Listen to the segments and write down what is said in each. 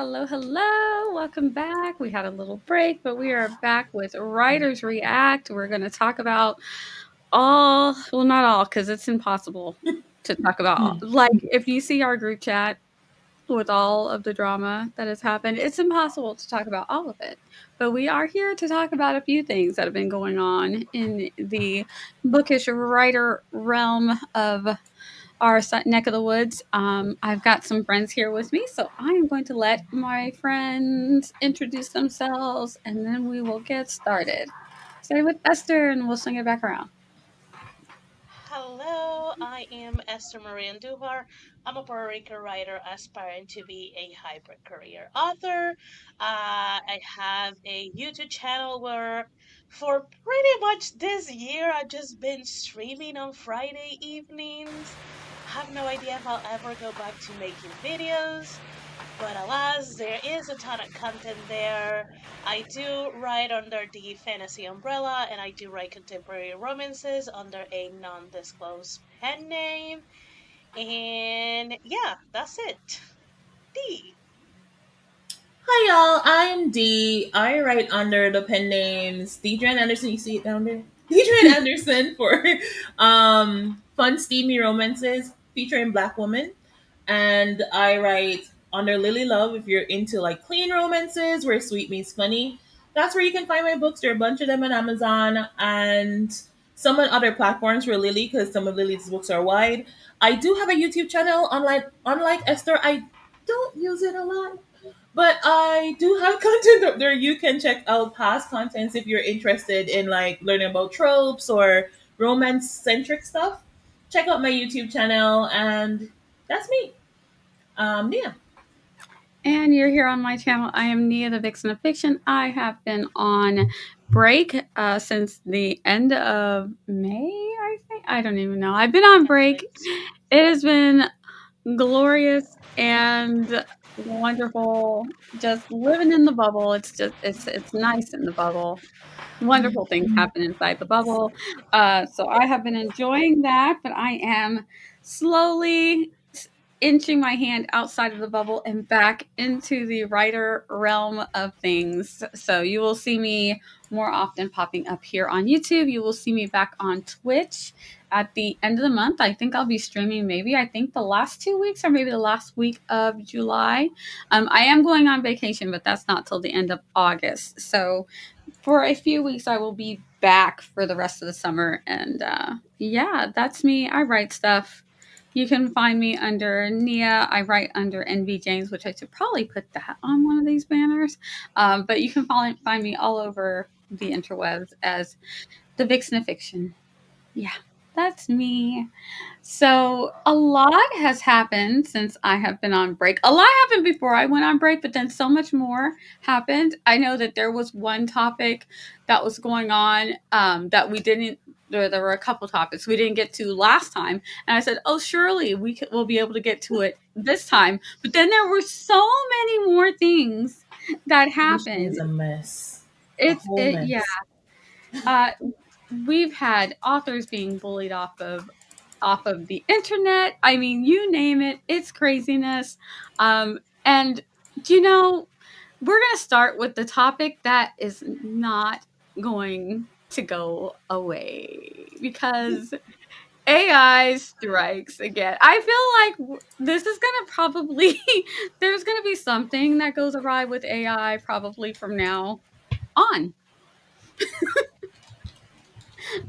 Hello, hello. Welcome back. We had a little break, but we are back with Writers React. We're going to talk about well, not all, because it's impossible to talk about all. Like, if you see our group chat with all of the drama that has happened, it's impossible to talk about all of it. But we are here to talk about a few things that have been going on in the bookish writer realm of our neck of the woods. I've got some friends here with me, so I am going to let my friends introduce themselves and then we will get started. Starting with Esther, and we'll swing it back around. Hello, I am Esther Marie Duhar. I'm a Puerto Rican writer aspiring to be a hybrid career author. I have a YouTube channel where, for pretty much this year, I've just been streaming on Friday evenings. I have no idea if I'll ever go back to making videos. But alas, there is a ton of content there. I do write under the fantasy umbrella, and I do write contemporary romances under a non disclosed pen name. And yeah, that's it. D. Hi y'all, I'm Dee. I write under the pen names Deidre and Anderson. You see it down there? Deidre and Anderson for fun, steamy romances featuring Black women. And I write under Lily Love if you're into like clean romances where sweet meets funny. That's where you can find my books. There are a bunch of them on Amazon and some on other platforms for Lily because some of Lily's books are wide. I do have a YouTube channel. Unlike Esther, I don't use it a lot. But I do have content up there. You can check out past contents if you're interested in like learning about tropes or romance centric stuff. Check out my YouTube channel, and that's me. Yeah. And you're here on my channel. I am Nia, the Vixen of Fiction. I have been on break since the end of May, I think. I don't even know. I've been on I break. think so. It has been glorious and wonderful. Just living in the bubble. It's nice in the bubble. Wonderful things happen inside the bubble. So I have been enjoying that, but I am slowly inching my hand outside of the bubble and back into the writer realm of things. So you will see me more often popping up here on YouTube. You will see me back on Twitch at the end of the month. I think I'll be streaming maybe, I think the last 2 weeks or maybe the last week of July. I am going on vacation, but that's not till the end of August. So for a few weeks, I will be back for the rest of the summer. And yeah, that's me. I write stuff. You can find me under Nia. I write under NB James, which I should probably put that on one of these banners. But you can find me all over the interwebs as the Vixen of Fiction. Yeah, that's me. So a lot has happened since I have been on break. A lot happened before I went on break, but then so much more happened. I know that there was one topic that was going on that we didn't. There were a couple topics we didn't get to last time, and I said, "Oh, surely we'll be able to get to it this time." But then there were so many more things that This is happened. a mess. A It's whole it yeah. mess. Uh, we've had authors being bullied off of the internet. I mean, you name it, it's craziness. And you know, we're going to start with the topic that is not going to go away because AI strikes again. I feel like this is going to probably there's going to be something that goes awry with AI probably from now on.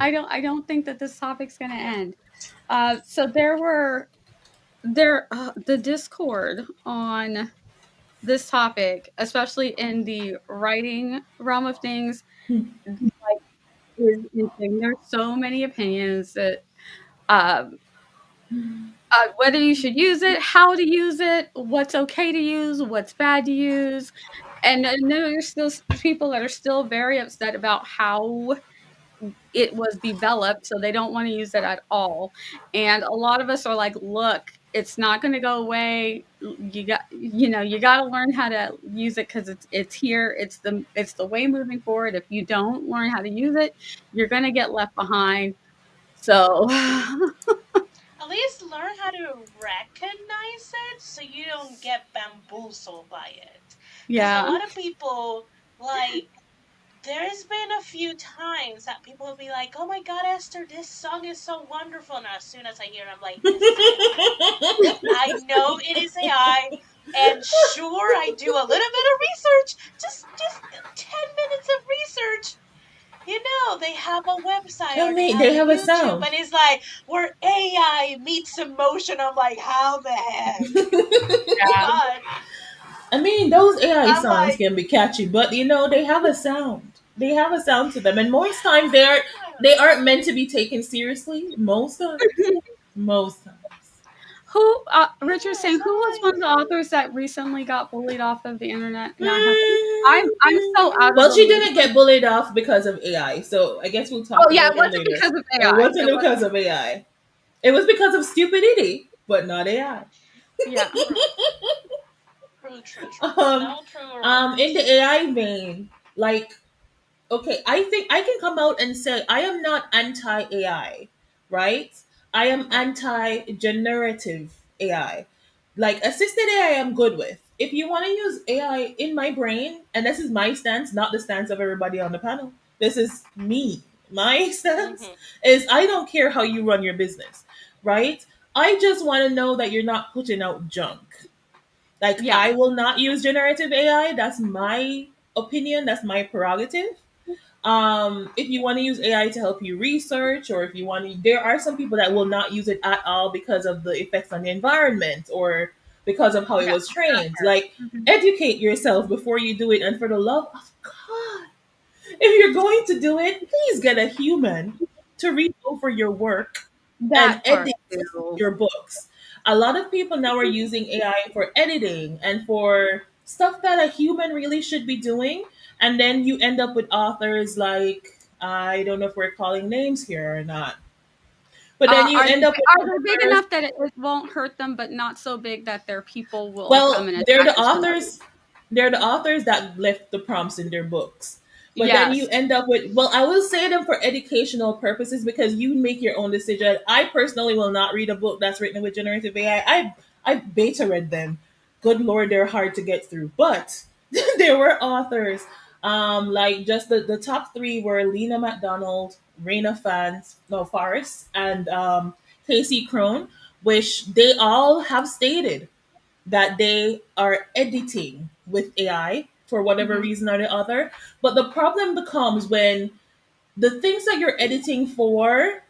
I don't think that this topic's going to end. So the Discord on this topic, especially in the writing realm of things, like is insane. There's so many opinions that um, whether you should use it, how to use it, what's okay to use, what's bad to use, and I know there's still people that are still very upset about how it was developed, so they don't want to use it at all. And a lot of us are like, look, it's not going to go away. You got to learn how to use it because it's here. It's the way moving forward. If you don't learn how to use it, you're going to get left behind. So At least learn how to recognize it so you don't get bamboozled by it. Because a Yeah. lot of people, like, there's been a few times that people will be like, "Oh my God, Esther, this song is so wonderful," and as soon as I hear it, I'm like, "This is AI." I know it is AI, and sure, I do a little bit of research, just 10 minutes of research. They have a website I or they mean, have they a have a YouTube, sound. and it's like where AI meets emotion. I'm like, how the heck? Yeah. God, I mean, those AI I'm songs like, can be catchy, but they have a sound. They have a sound to them, and most times they aren't meant to be taken seriously. Most times, most times. Who, Richard's yes, saying, who was I'm one of the authors that recently got bullied off of the internet? And I have, I'm so Mhm. out of Well, the she loop. didn't get bullied off because of AI, so I guess we'll Oh talk yeah, about it her wasn't later. because of It AI. wasn't It was, because of AI. It was because of stupidity, but not AI. yeah. true, true, true, true. Um, No true in the romance. AI vein, like, okay, I think I can come out and say I am not anti AI, right? I am Mm-hmm. anti generative AI. Like assisted AI, I'm good with. If you want to use AI in my brain, and this is my stance, not the stance of everybody on the panel, this is me. My stance Mm-hmm. is I don't care how you run your business, right? I just want to know that you're not putting out junk. Like, Yeah. I will not use generative AI. That's my opinion. That's my prerogative. If you want to use AI to help you research, or if you want to, there are some people that will not use it at all because of the effects on the environment or because of how it Yeah. was That trained. part. Like, Mhm. educate yourself before you do it. And for the love of God, if you're going to do it, please get a human to read over your work and That part edit too. your books. A lot of people now are using AI for editing and for stuff that a human really should be doing. And then you end up with authors like, I don't know if we're calling names here or not, but then you Are end up with they big authors. enough that it won't hurt them, but not so big that their people will come Well, and they're attack the the show? authors. They're the authors that left the prompts in their books. But then you Yes. end up with, well, I will say them for educational purposes because you make your own decision. I personally will not read a book that's written with generative AI. I've beta read them. Good lord, they're hard to get through. But there were authors, like just the top three were Lena McDonald, Raina Fans, no Forrest, and Casey Crone, which they all have stated that they are editing with AI for whatever Mhm. reason or the other. But the problem becomes when the things that you're editing for,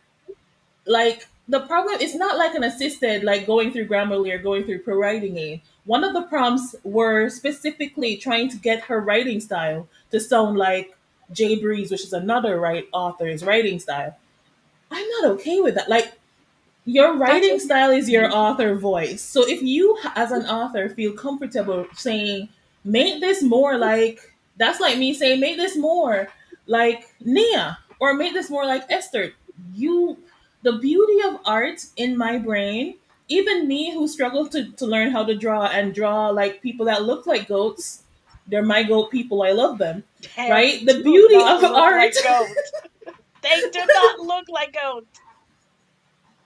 like, the problem is not like an assisted, like going through Grammarly or going through Pro Writing Aid. One of the prompts were specifically trying to get her writing style to sound like Jay Breeze, which is another author's writing style. I'm not okay with that. Like, your That's writing style is your interesting. author voice. So if you, as an author, feel comfortable saying, make this more like, that's like me saying, make this more like Nia, or make this more like Esther. You, the beauty of art in my brain, even me who struggled to learn how to draw and draw like people that look like goats, they're my goat people, I love them, They right? The do beauty not of look art, like goat. They do not look like goat.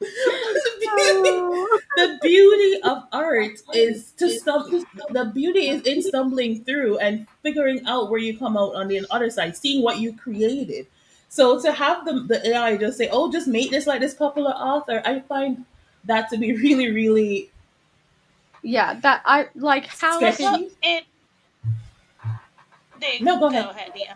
the beauty Oh. the beauty of art is to the beauty is in stumbling through and figuring out where you come out on the other side, seeing what you created. So to have the AI just say, oh, just make this like this popular author, I find that to be really, really Yeah, that I like how So could sketchy. it they No, go go ahead. ahead, yeah.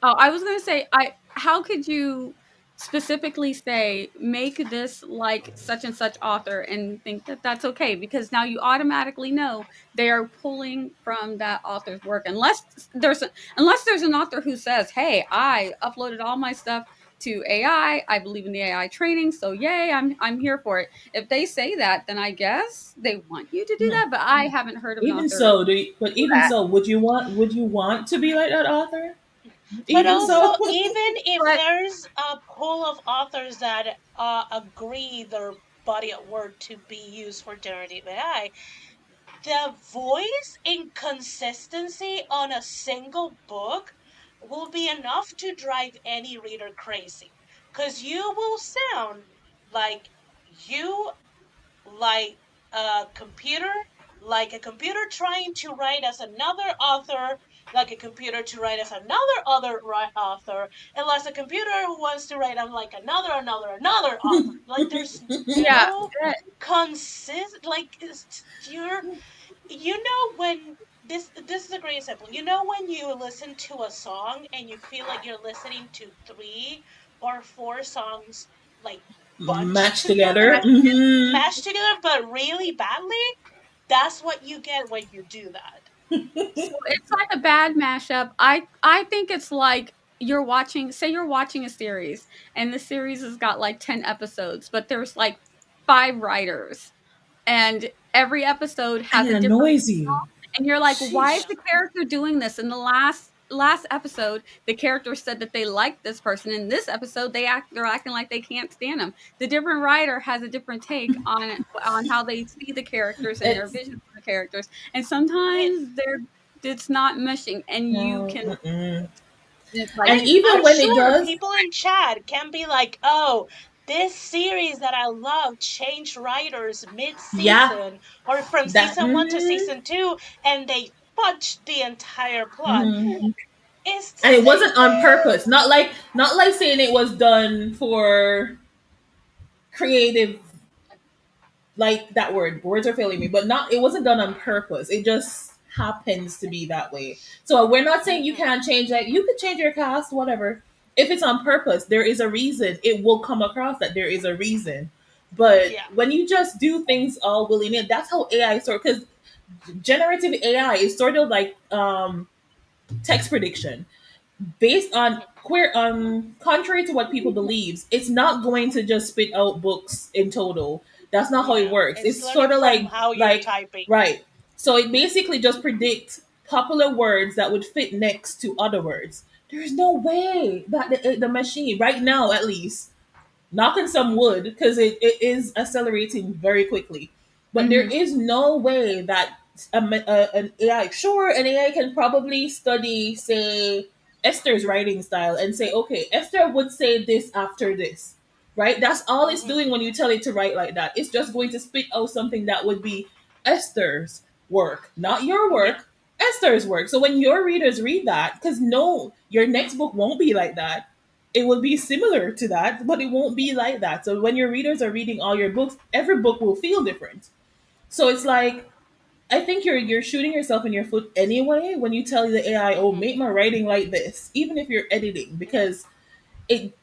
Oh, I was gonna say, I how could you specifically say, "Make this like such and such author," and think that that's okay? Because now you automatically know they are pulling from that author's work, unless there's an author who says, "Hey, I uploaded all my stuff to AI. I believe in the AI training, so yay, I'm here for it." If they say that, then I guess they want you to do No. that, but I haven't heard of an Even author so, but do even that. so, would you want to be like that author? But Even also, so. even if But there's a pool of authors that agree their body of work to be used for generative AI, the voice inconsistency on a single book will be enough to drive any reader crazy. Because you will sound like you like a computer, like a computer trying to write as another author, like a computer to write as another other author, unless a computer who wants to write on like another author. Like there's Yeah. no consist. Like you're, when this is a great example. When you listen to a song and you feel like you're listening to 3 or 4 songs like bunched Match together. together, Hmm. mashed together, but really badly. That's what you get when you do that. So it's like a bad mashup. I think it's like you're watching a series and the series has got like 10 episodes, but there's like 5 writers and every episode And has it a different annoys you. and you're like, "Why is Yeah. Sheesh. the character doing this?" In the last episode, the character said that they liked this person. In this episode, they're acting like they can't stand him. The different writer has a different take on how they see the characters and their It's vision for the characters, and I mean, sometimes it's not mushing, and you no. can Mm-mm. it's I like And mean, even I'm when it sure does, people in chat can be like, "Oh, this series that I love changed writers yeah, mid-season or from that. season 1 to Hmm. season 2 and they fudged the entire plot." Hmm. It's And it wasn't it, on purpose. Not like saying it was done for creative, like that word. Words are failing me, but not. It wasn't done on purpose. It just happens to be that way. So we're not saying you mhm, can't change that. You could change your cast, whatever. If it's on purpose, there is a reason. It will come across that there is a reason. But yeah. when you just do things all willy nilly, that's how AI sort. Because generative AI is sort of like text prediction based on Mhm. queer contrary to what people believes, it's not going to just spit out books in total. That's not how it No, works. it's It's sort learning of from like how you're like typing. right. So it basically just predicts popular words that would fit next to other words. There's no way that the machine right now, at least, knocking some wood, because it is accelerating very quickly, but there mhm, is no way that an AI, sure, an AI can probably study, say, Esther's writing style and say, okay, Esther would say this after this, right? That's all it's Hmm. doing when you tell it to write like that. It's just going to spit out something that would be Esther's work, not your Yeah. work, Esther's work. So when your readers read that, because no, your next book won't be like that, it will be similar to that, but it won't be like that. So when your readers are reading all your books, every book will feel different. So it's like, I think you're shooting yourself in your foot anyway when you tell the AI, "Oh, Hmm. make my writing like this," even if you're editing, Yeah. because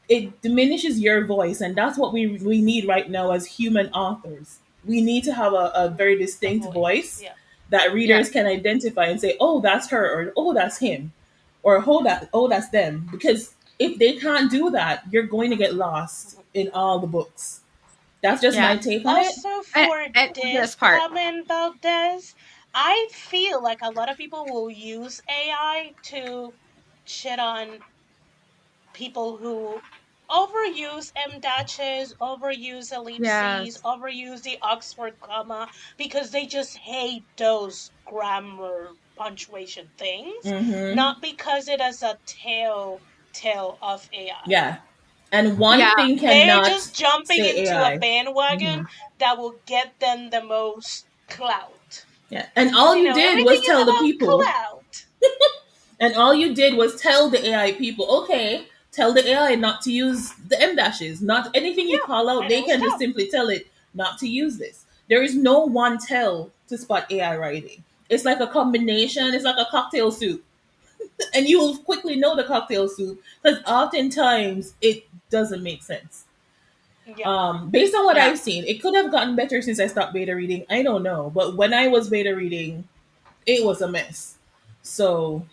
it diminishes your voice, and that's what we need right now as human authors. We need to have a very A distinct voice. voice Yeah. that yeah, readers can identify and say, "Oh, that's her," or "Oh, that's him," or "Oh, that's them." Because if they can't do that, you're going to get lost Mhm. in all the books. That's just yeah, my take on it. Also, for and this this part. comment about this, I feel like a lot of people will use AI to shit on people who overuse M daches, overuse ellipses, Yes. overuse the Oxford comma because they just hate those grammar punctuation things, Hmm. not because it is a tale of AI. Yeah, and one Yeah, thing They're cannot just jumping say into a AI. bandwagon Hmm. that will get them the most clout. Yeah, and Because, all you did everything was is tell the about people. clout. And all you did was tell the AI people, okay, tell the AI not to use the M dashes. Not anything you Yeah, call out, and it they was can just dumb. simply tell it not to use this. There is no one tell to spot AI writing. It's like a combination, it's like a cocktail soup. And you will quickly know the cocktail soup because oftentimes it doesn't make sense. Yeah. Based on what yeah. I've seen, it could have gotten better since I stopped beta reading. I don't know. But when I was beta reading, it was a mess. So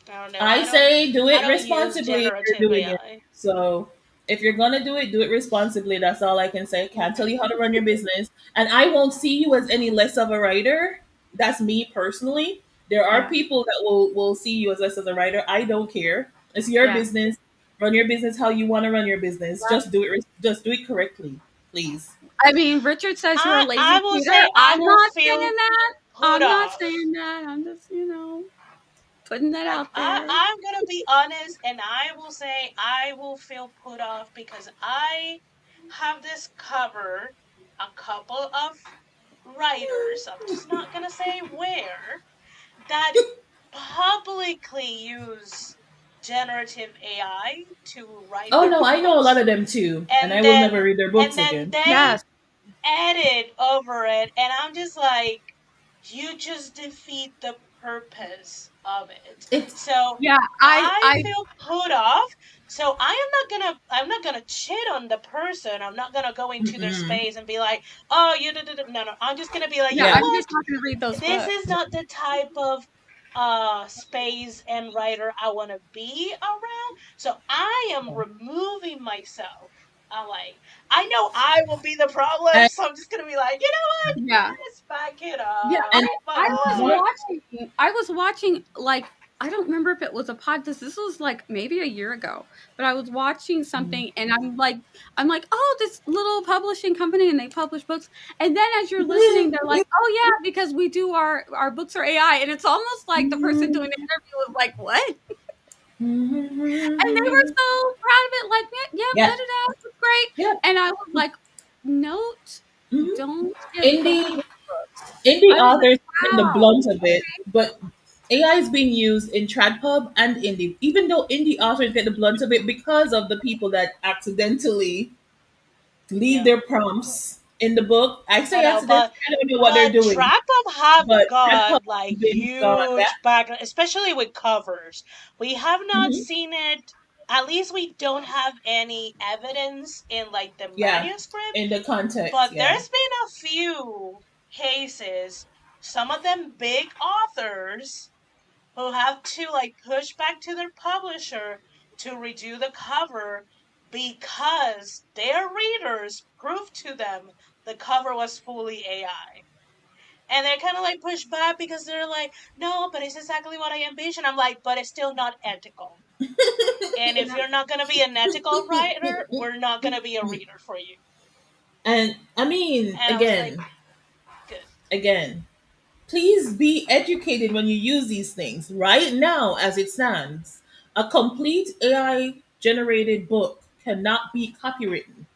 I don't know. I say do I it don't use responsibly if generative you're doing it. AI. So if you're gonna do it responsibly. That's all I can say. Can't tell Hmm. you how to run your business, and I won't see you as any less of a writer. That's me personally. There are Yeah, people that will see you as less as a writer. I don't care. It's your yeah, business. Run your business how you want to run your business. yeah. Just do it. Just do it correctly, please. I mean, Richard says you're a I lazy will cheater. say I I'm will not feel saying that. put I'm not off. saying that. I'm just, putting that out there. I'm gonna be honest, and I will say I will feel put off because I have discovered a couple of writers, I'm just not gonna say where, that publicly use generative AI to write Oh their no, I know a lot books, of them too, and and I will never then read their and books then again. they Yes. edit over it, and I'm just like, you just defeat the purpose of it. It's So Yeah, I I feel put off. So I'm not gonna cheat on the person. I'm not gonna go into their mm-mm. space and be like, oh, you did it. No, no. I'm just gonna be like, you yeah, know Yeah. I'm what? just not gonna read those This is books. not the type of space and writer I want to be around. So I am removing myself. I like, I know I will be the problem, And so I'm just gonna be like, you know what? Yeah. Let's back it Yeah, up. and I was one Bye. watching, like, I don't remember if it was a podcast. This was, like, maybe a year ago, but I was watching something and I'm like, "Oh, this little publishing company and they publish books." And then as you're listening, they're like, "Oh, yeah, because we do our books are AI." And it's almost like the person doing the interview was like, "What?" And they were so proud of it, like, "Yep, yep, da, yeah, da, da, it's great." yeah. And I was like, "Note, Mhm. don't get hooked Indie with books." indie I was like, authors get the "Wow." blunt of it, but AI is being used in TradPub and indie. Even though indie authors get the blunt of it because of the people that accidentally leave Yep. their prompts in the book. I I say know, accidentally, I don't know what they're but doing, Trap Up have but TradPub got like has been gone. Yeah. huge background, especially with covers. We have not Hmm. seen it. At least we don't have any evidence in like the Yeah, manuscript. in the context, But yeah. there's been a few cases, some of them big authors, who have to like push back to their publisher to redo the cover because their readers proved to them the cover was fully AI. And they're kind of like pushed back because they're like, no, but it's exactly what I envisioned. I'm like, but it's still not ethical. And if Yeah, you're not going to be an ethical writer, we're not going to be a reader for you. And I mean, And I was like, again, good. again, please be educated when you use these things. Right now, as it stands, a complete AI generated book cannot be copywritten,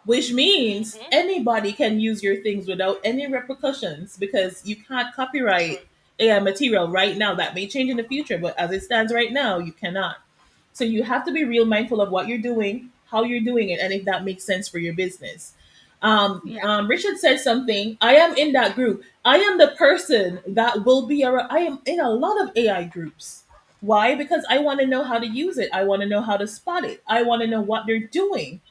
which means Mm-hmm. anybody can use your things without any repercussions because you can't True. copyright AI material right now. That may change in the future, but as it stands right now, you cannot. So you have to be real mindful of what you're doing, how you're doing it, and if that makes sense for your business. yeah, Richard said something. I am in that group. I am the person that will be around. I am in a lot of AI groups. Why? Because I want to know how to use it. I want to know how to spot it. I want to know what they're doing.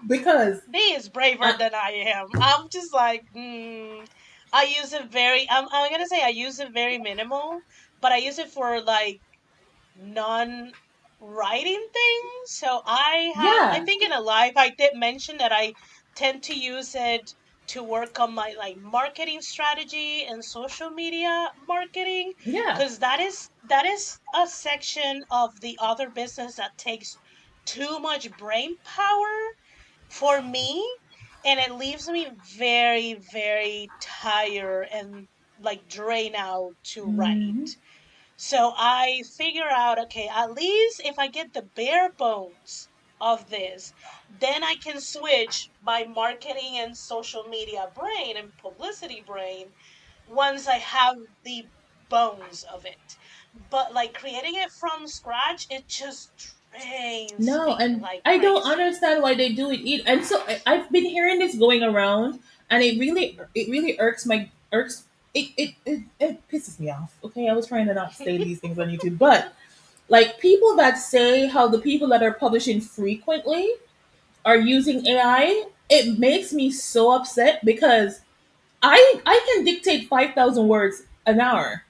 Because B is braver uh, than I am. I'm just like, I use it very. I'm gonna say I use it very minimal, but I use it for like non-writing things. So I yeah, think in a live I did mention that I tend to use it to work on my like marketing strategy and social media marketing, yeah. because that is a section of the other business that takes too much brain power for me, and it leaves me very, very tired and like drained out to Mhm. write. So I figure out, okay, at least if I get the bare bones of this, then I can switch my marketing and social media brain and publicity brain once I have the bones of it. But like creating it from scratch, it just drains No, me and like I don't crazy. understand why they do it either. And so I've been hearing this going around, and it really irks it pisses me off. Okay, I was trying to not say these things on YouTube, but like people that say how the people that are publishing frequently are using AI, it makes me so upset because I can dictate 5,000 words an hour.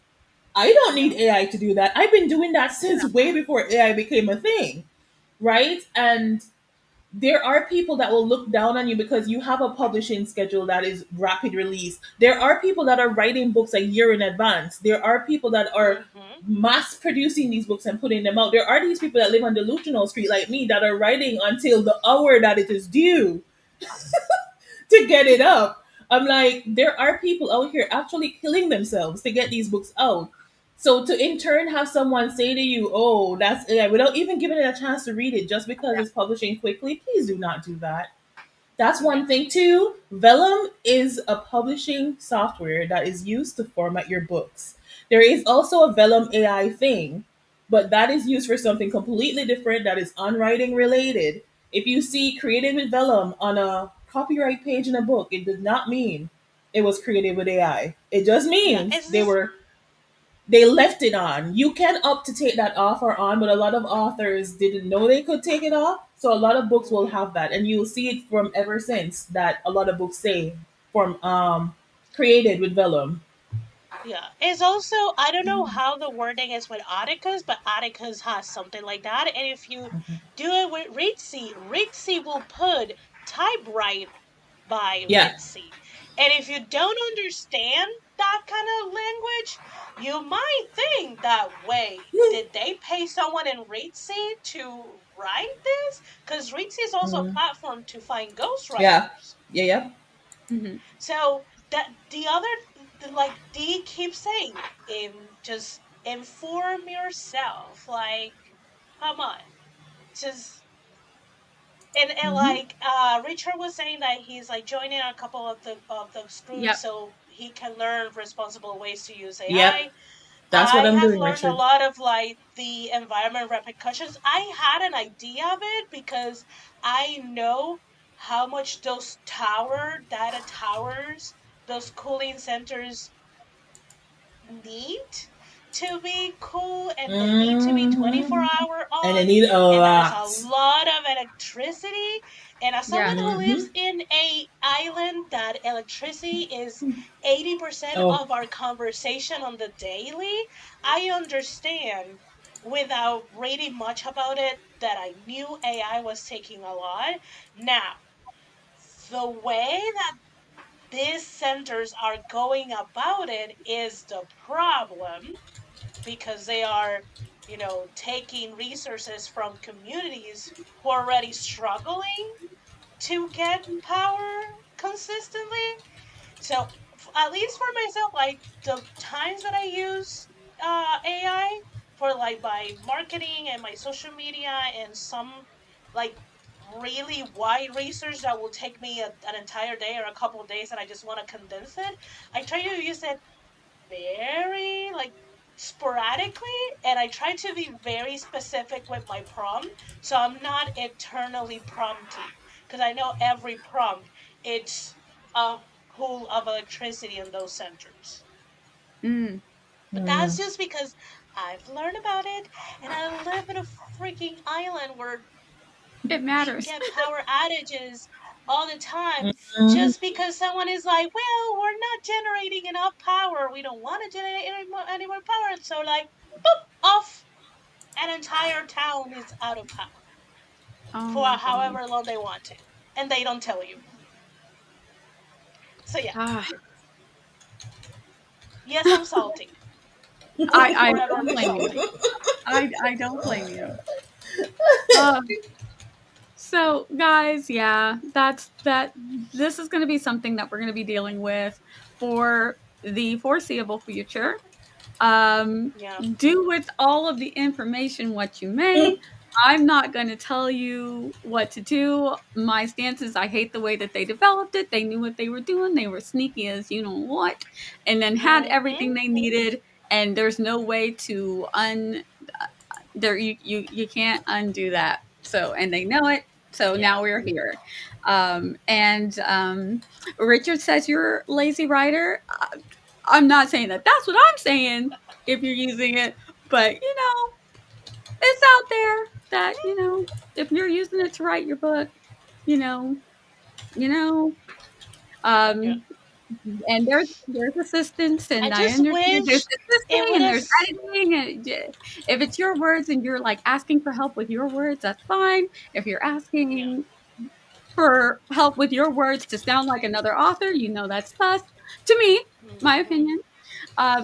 I don't need Yeah. AI to do that. I've been doing that since yeah, way before AI became a thing, right? And there are people that will look down on you because you have a publishing schedule that is rapid release. There are people that are writing books a year in advance. There are people that are Mm-hmm. mass producing these books and putting them out. There are these people that live on Delusional Street like me that are writing until the hour that it is due to get it up. I'm like, there are people out here actually killing themselves to get these books out. So to in turn have someone say to you, "Oh, that's AI," without even giving it a chance to read it, just because yeah. it's publishing quickly, please do not do that. That's Yeah. one thing too. Vellum is a publishing software that is used to format your books. There is also a Vellum AI thing, but that is used for something completely different that is unwriting related. If you see created with Vellum on a copyright page in a book, it does not mean it was created with AI. It just Yeah. means It's just they left it on. You can opt to take that off or on, but a lot of authors didn't know they could take it off. So a lot of books will mhm. have that, and you'll see it from ever since that a lot of books say from created with vellum. Yeah. It's also, I don't know how the wording is with Atticus, but Atticus has something like that. And if you do it with Ritzy, Ritzy will put typewrite by Yeah. Ritzy. And if you don't understand that kind of language, you might think that, wait, did they pay someone in Ritzy to write this? Because Ritzy is also a Mm. platform to find Yeah. ghostwriters. Yeah. Yeah. Mhm. So that the other, like Dee keeps saying, just inform yourself. Like, come on, just and Hmm. like Richard was saying that he's like joining a couple of those groups Yep. so he can learn responsible ways to use Yep. AI. That's what I I'm have doing, learned a Richard. lot of like the environment repercussions. I had an idea of it because I know how much those data towers, those cooling centers need to be cool, and they need to be Hmm. 24-hour And I on, need a and that is a lot. lot of electricity. And as someone Yeah. who lives Hmm. in a island that electricity is 80% Oh. of our conversation on the daily, I understand without reading much about it that I knew AI was taking a lot. Now, the way that these centers are going about it is the problem, because they are, taking resources from communities who are already struggling to get power consistently. So, at least for myself, like the times that I use AI for like my marketing and my social media and some like really wide research that will take me an entire day or a couple of days and I just want to condense it, I try to use it very like sporadically, and I try to be very specific with my prompt so I'm not eternally prompting, because I know every prompt, it's a pool of electricity in those centers. Mm. But that's Mm. just because I've learned about it, and I live in a freaking island where It we matters. get power outages all the time, Mhm. just because someone is like, well, we're not generating enough power, we don't want to generate any more power, and so like, boop, off, an entire town is out of power Oh for my goodness. however long they want to, and they don't tell you. So yeah, Ah, yes, I'm salty. I'm I don't forever blame you. salty. I don't blame you. Uh, so guys, yeah, that's that. This is going to be something that we're going to be dealing with for the foreseeable future. Um, Yeah. do with all of the information what you may. I'm not going to tell you what to do. My stance is I hate the way that they developed it. They knew what they were doing. They were sneaky as you know what, and then had Mm-hmm. everything they needed. And there's no way to there you can't undo that. So and they know it. So Yeah. now we're here. And Richard says you're a lazy writer. I'm not saying that that's what I'm saying if you're using it, but it's out there that, if you're using it to write your book, you know, you know, Yeah. um, and there's assistance, I and I just understand there's wish it assisting would and have. there's editing, and if it's your words and you're like asking for help with your words, that's fine. If you're Yeah. asking for help with your words to sound like another author, that's sus to me, my Mm-hmm. opinion.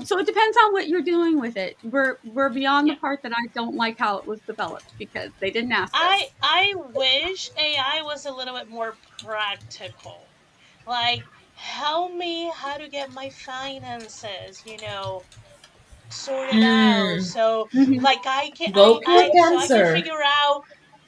So it depends on what you're doing with it. We're beyond the Yeah. part that I don't like how it was developed because they didn't ask I us. I wish AI was a little bit more practical. Like, help me how to get my finances, sorted out. Mm. So Mhm. like I can Go I pure so I can cancer. figure out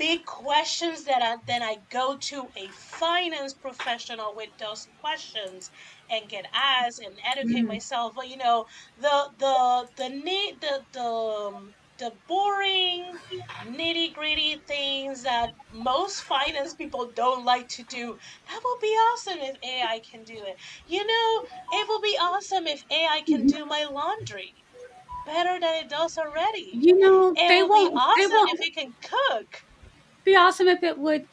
big questions that then I go to a finance professional with those questions and get asked and educate Mm. myself. But you know, the need the boring nitty gritty things that most finance people don't like to do. That would be awesome if AI can do it. You know, it will be awesome if AI can do my laundry better than it does already. You know, It they will be won't they awesome if won't it can cook. be awesome if it would,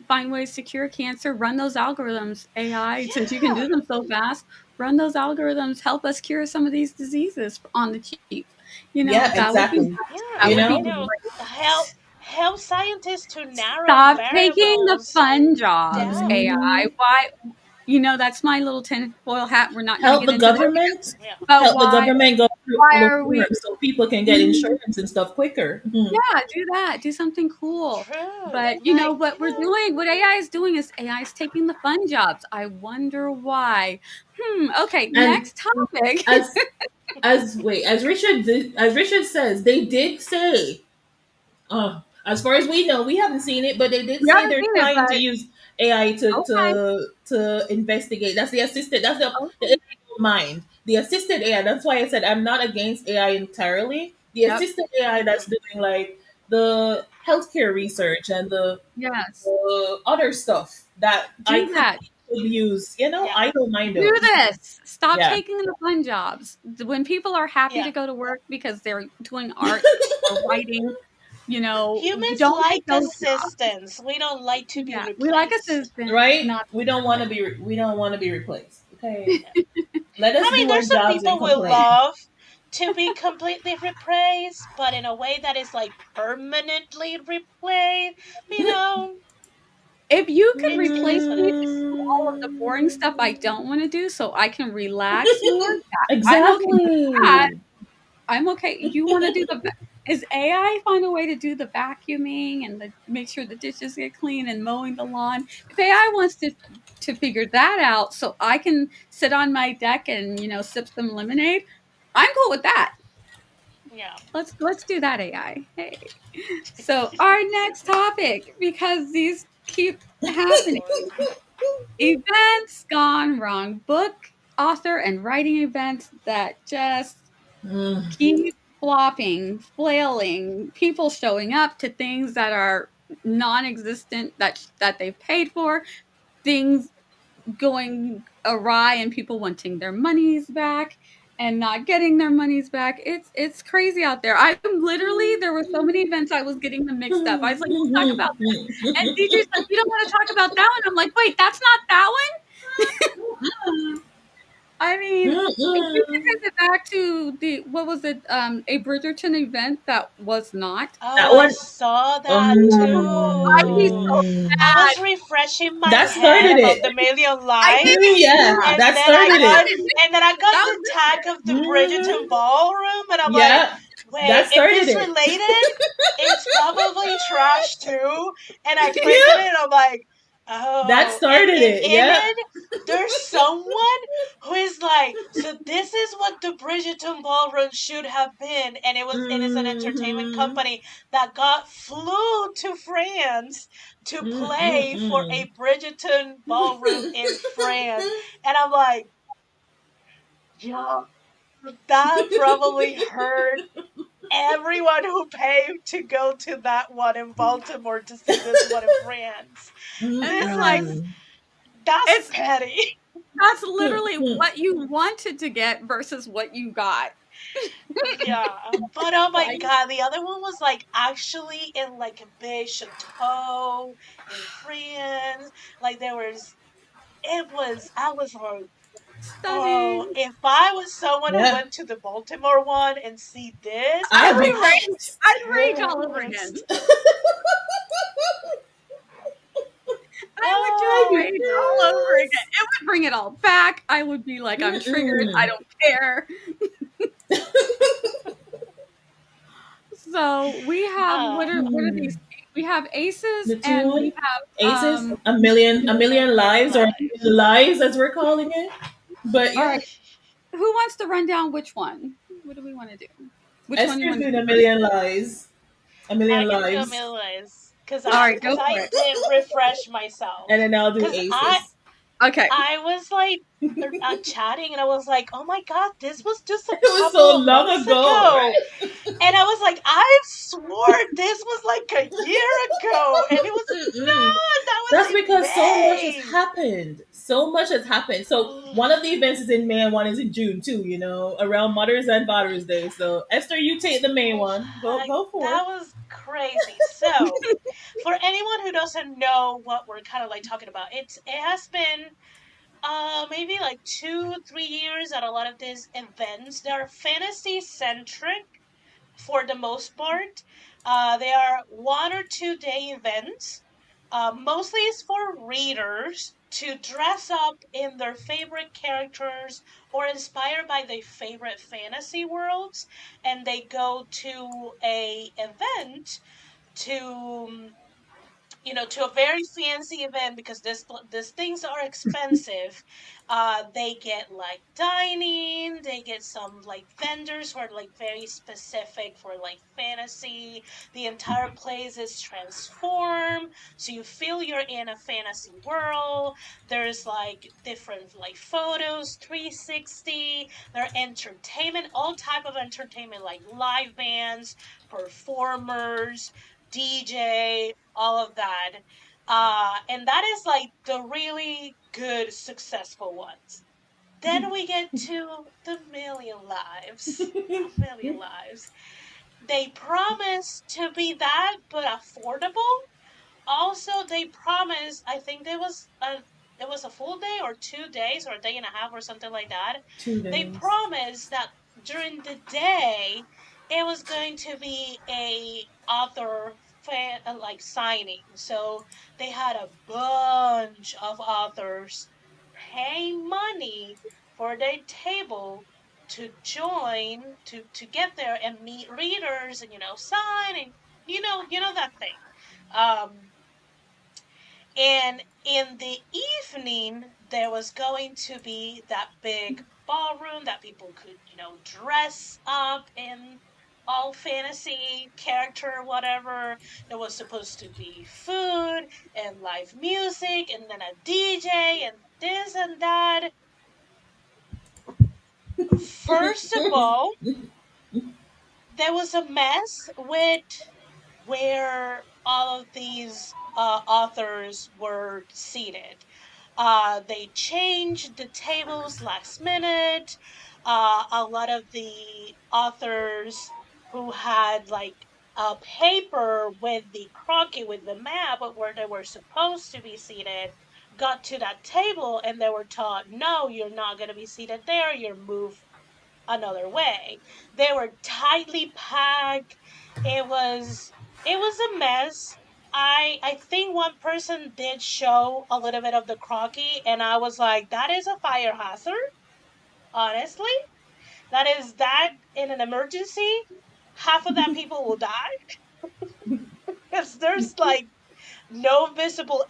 find ways to cure cancer, run those algorithms, AI, since you can do Yeah. them so fast, run those algorithms, help us cure some of these diseases on the cheap. Yeah, That would be exactly. Yeah, that You would be know, you know, great. help scientists to narrow Stop taking the variables fun jobs, AI. Mhm. Why that's my little tinfoil hat. We're not gonna Help get the into that, government. Yeah, but Help the government go through why all the are we forms so people can get Mhm. insurance and stuff quicker. Mhm. Yeah, do that. Do something cool. true. But Like, what AI is doing is AI is taking the fun jobs. I wonder why. Okay, And next topic. as as Richard says, they did say, as far as we know, we haven't seen it, but they did We say haven't they're seen it, trying to but use AI okay, to investigate. That's the assisted. That's the okay. AI mind. The assisted AI. That's why I said I'm not against AI entirely. The Yep. assisted AI that's mhm, doing like the healthcare research and Yes. the other stuff that I Do think that. we could use. yeah, I don't mind Do those. this. Stop Yeah. taking the fun jobs. When people are happy yeah. to go to work because they're doing art or writing, Humans don't take like those jobs. assistants. We don't like to be Yeah, we like replaced. assistants, Right? not We don't want to be replaced. Okay. Yeah. Let I us mean, do our there's some jobs and people will complain. love to be completely replaced, but in a way that is like permanently replaced. You know, if you can it replace is what me it to is. do all of the boring stuff I don't wanna do so I can relax more, I'm okay with that. Exactly. I'm okay. You wanna do the va is AI find a way to do the vacuuming and the make sure the dishes get clean and mowing the lawn. If AI wants to figure that out so I can sit on my deck and, sip some lemonade, I'm cool with that. Yeah. Let's do that, AI. Hey. So, our next topic, because these keep Oh happening. boy. Events gone wrong. Book, author, and writing events that just Mm, keep flopping, flailing, people showing up to things that are non-existent that they've paid for, things going awry and people wanting their monies back and not getting their monies back. It's crazy out there. I'm literally there were so many events I was getting them mixed up. I was like, "We'll talk about this." And Deidre's like, "You don't wanna talk about that one?" I'm like, "Wait, that's not that one?" I mean, if you mm-mm. can it back to the what was it, a Bridgerton event that was not. Oh, That I one. saw that I'd be too. so I mad. was refreshing my That head started about it. the Million I did Lives, Yeah, yeah, that that started it. started it. and then I got That the was tag it. of the Bridgerton Hmm. ballroom, and I'm like, Yeah, wait, that if started it's it. related, it's probably trash too. And I click on it, Yeah, and I'm like, that oh, and started it. in Yeah. it, there's someone who is like, so this is what the Bridgerton ballroom should have been, and it is an entertainment Hmm. company that got flew to France to play for Mm-mm-mm. a Bridgerton ballroom in France, and I'm like, yeah, that probably hurt everyone who paid to go to that one in Baltimore to see this one in France. And they're like, Mm-mm. That's it's petty. that's literally what you wanted to get versus what you got. Yeah, but oh my Like, god, the other one was like actually in like a big chateau in France. Like there was, it was, I was like, oh, stunning. if I was someone who Yeah, went to the Baltimore one and see this, I I'd be would I rage. would pissed. I'd rage all over again. pissed. I would just I'd Oh, be rage all over again. pissed. It would bring it all back. I would be like, "I'm triggered. I Mm-mm. don't care." So, we have what are uh, these? We have aces The two and we one have, aces, a a million million lives, or a million lives. lives, as we're calling it. But yeah, alright, who wants to run down which one? What do we wanna do? Which one you Esther's wanna doing do a first? million lies, a I million can do a lives. million lives. because All I right, because go for I it. didn't refresh myself. And then I'll do Because I aces. Okay. I was like chatting, and I was like, oh my god, this was just a It was couple so of long months ago, ago. right? And I was like, I swore this was like a year ago. And it was, Mm-mm. no, that That's was in because so much has May. happened. So much has happened. So one of the events is in May and one is in June too. You know, around Mothers and Fathers Day. So Esther, you take the May one. Go for That it. was crazy. So, for anyone who doesn't know what we're kind of like talking about, it has been maybe like 2 3 years that a lot of these events, they're fantasy centric for the most part. They are 1 or 2 day events. Mostly it's for readers to dress up in their favorite characters or inspired by their favorite fantasy worlds, and they go to a event to to a very fancy event because this things are expensive. They get like dining, they get some like vendors who are like very specific for like fantasy. The entire place is transformed, so you feel you're in a fantasy world. There's like different like photos, 360. There are entertainment, all type of entertainment like live bands, performers, DJ, all of that. And that is like the really good, successful ones. Then we get to the Million Lives. A Million Lives. They promise to be that, but affordable. Also, they promised, I think it was a full day or 2 days or a day and a half or something like that. Two They days. promised that during the day it was going to be a author fan like signing. So they had a bunch of authors pay money for their table to join to get there and meet readers and sign and that thing. um, and in the evening, there was going to be that big ballroom that people could, dress up in all fantasy character, whatever. There was supposed to be food and live music and then a DJ and this and that. First of all, there was a mess with where all of these authors were seated. They changed the tables last minute. A lot of the authors who had like a paper with the croquis with the map of where they were supposed to be seated got to that table and they were taught, no, you're not going to be seated there. You're moved another way. They were tightly packed. It was a mess. I think one person did show a little bit of the croquis, and I was like, that is a fire hazard. Honestly, that is that in an emergency, half of that people will die because there's like no visible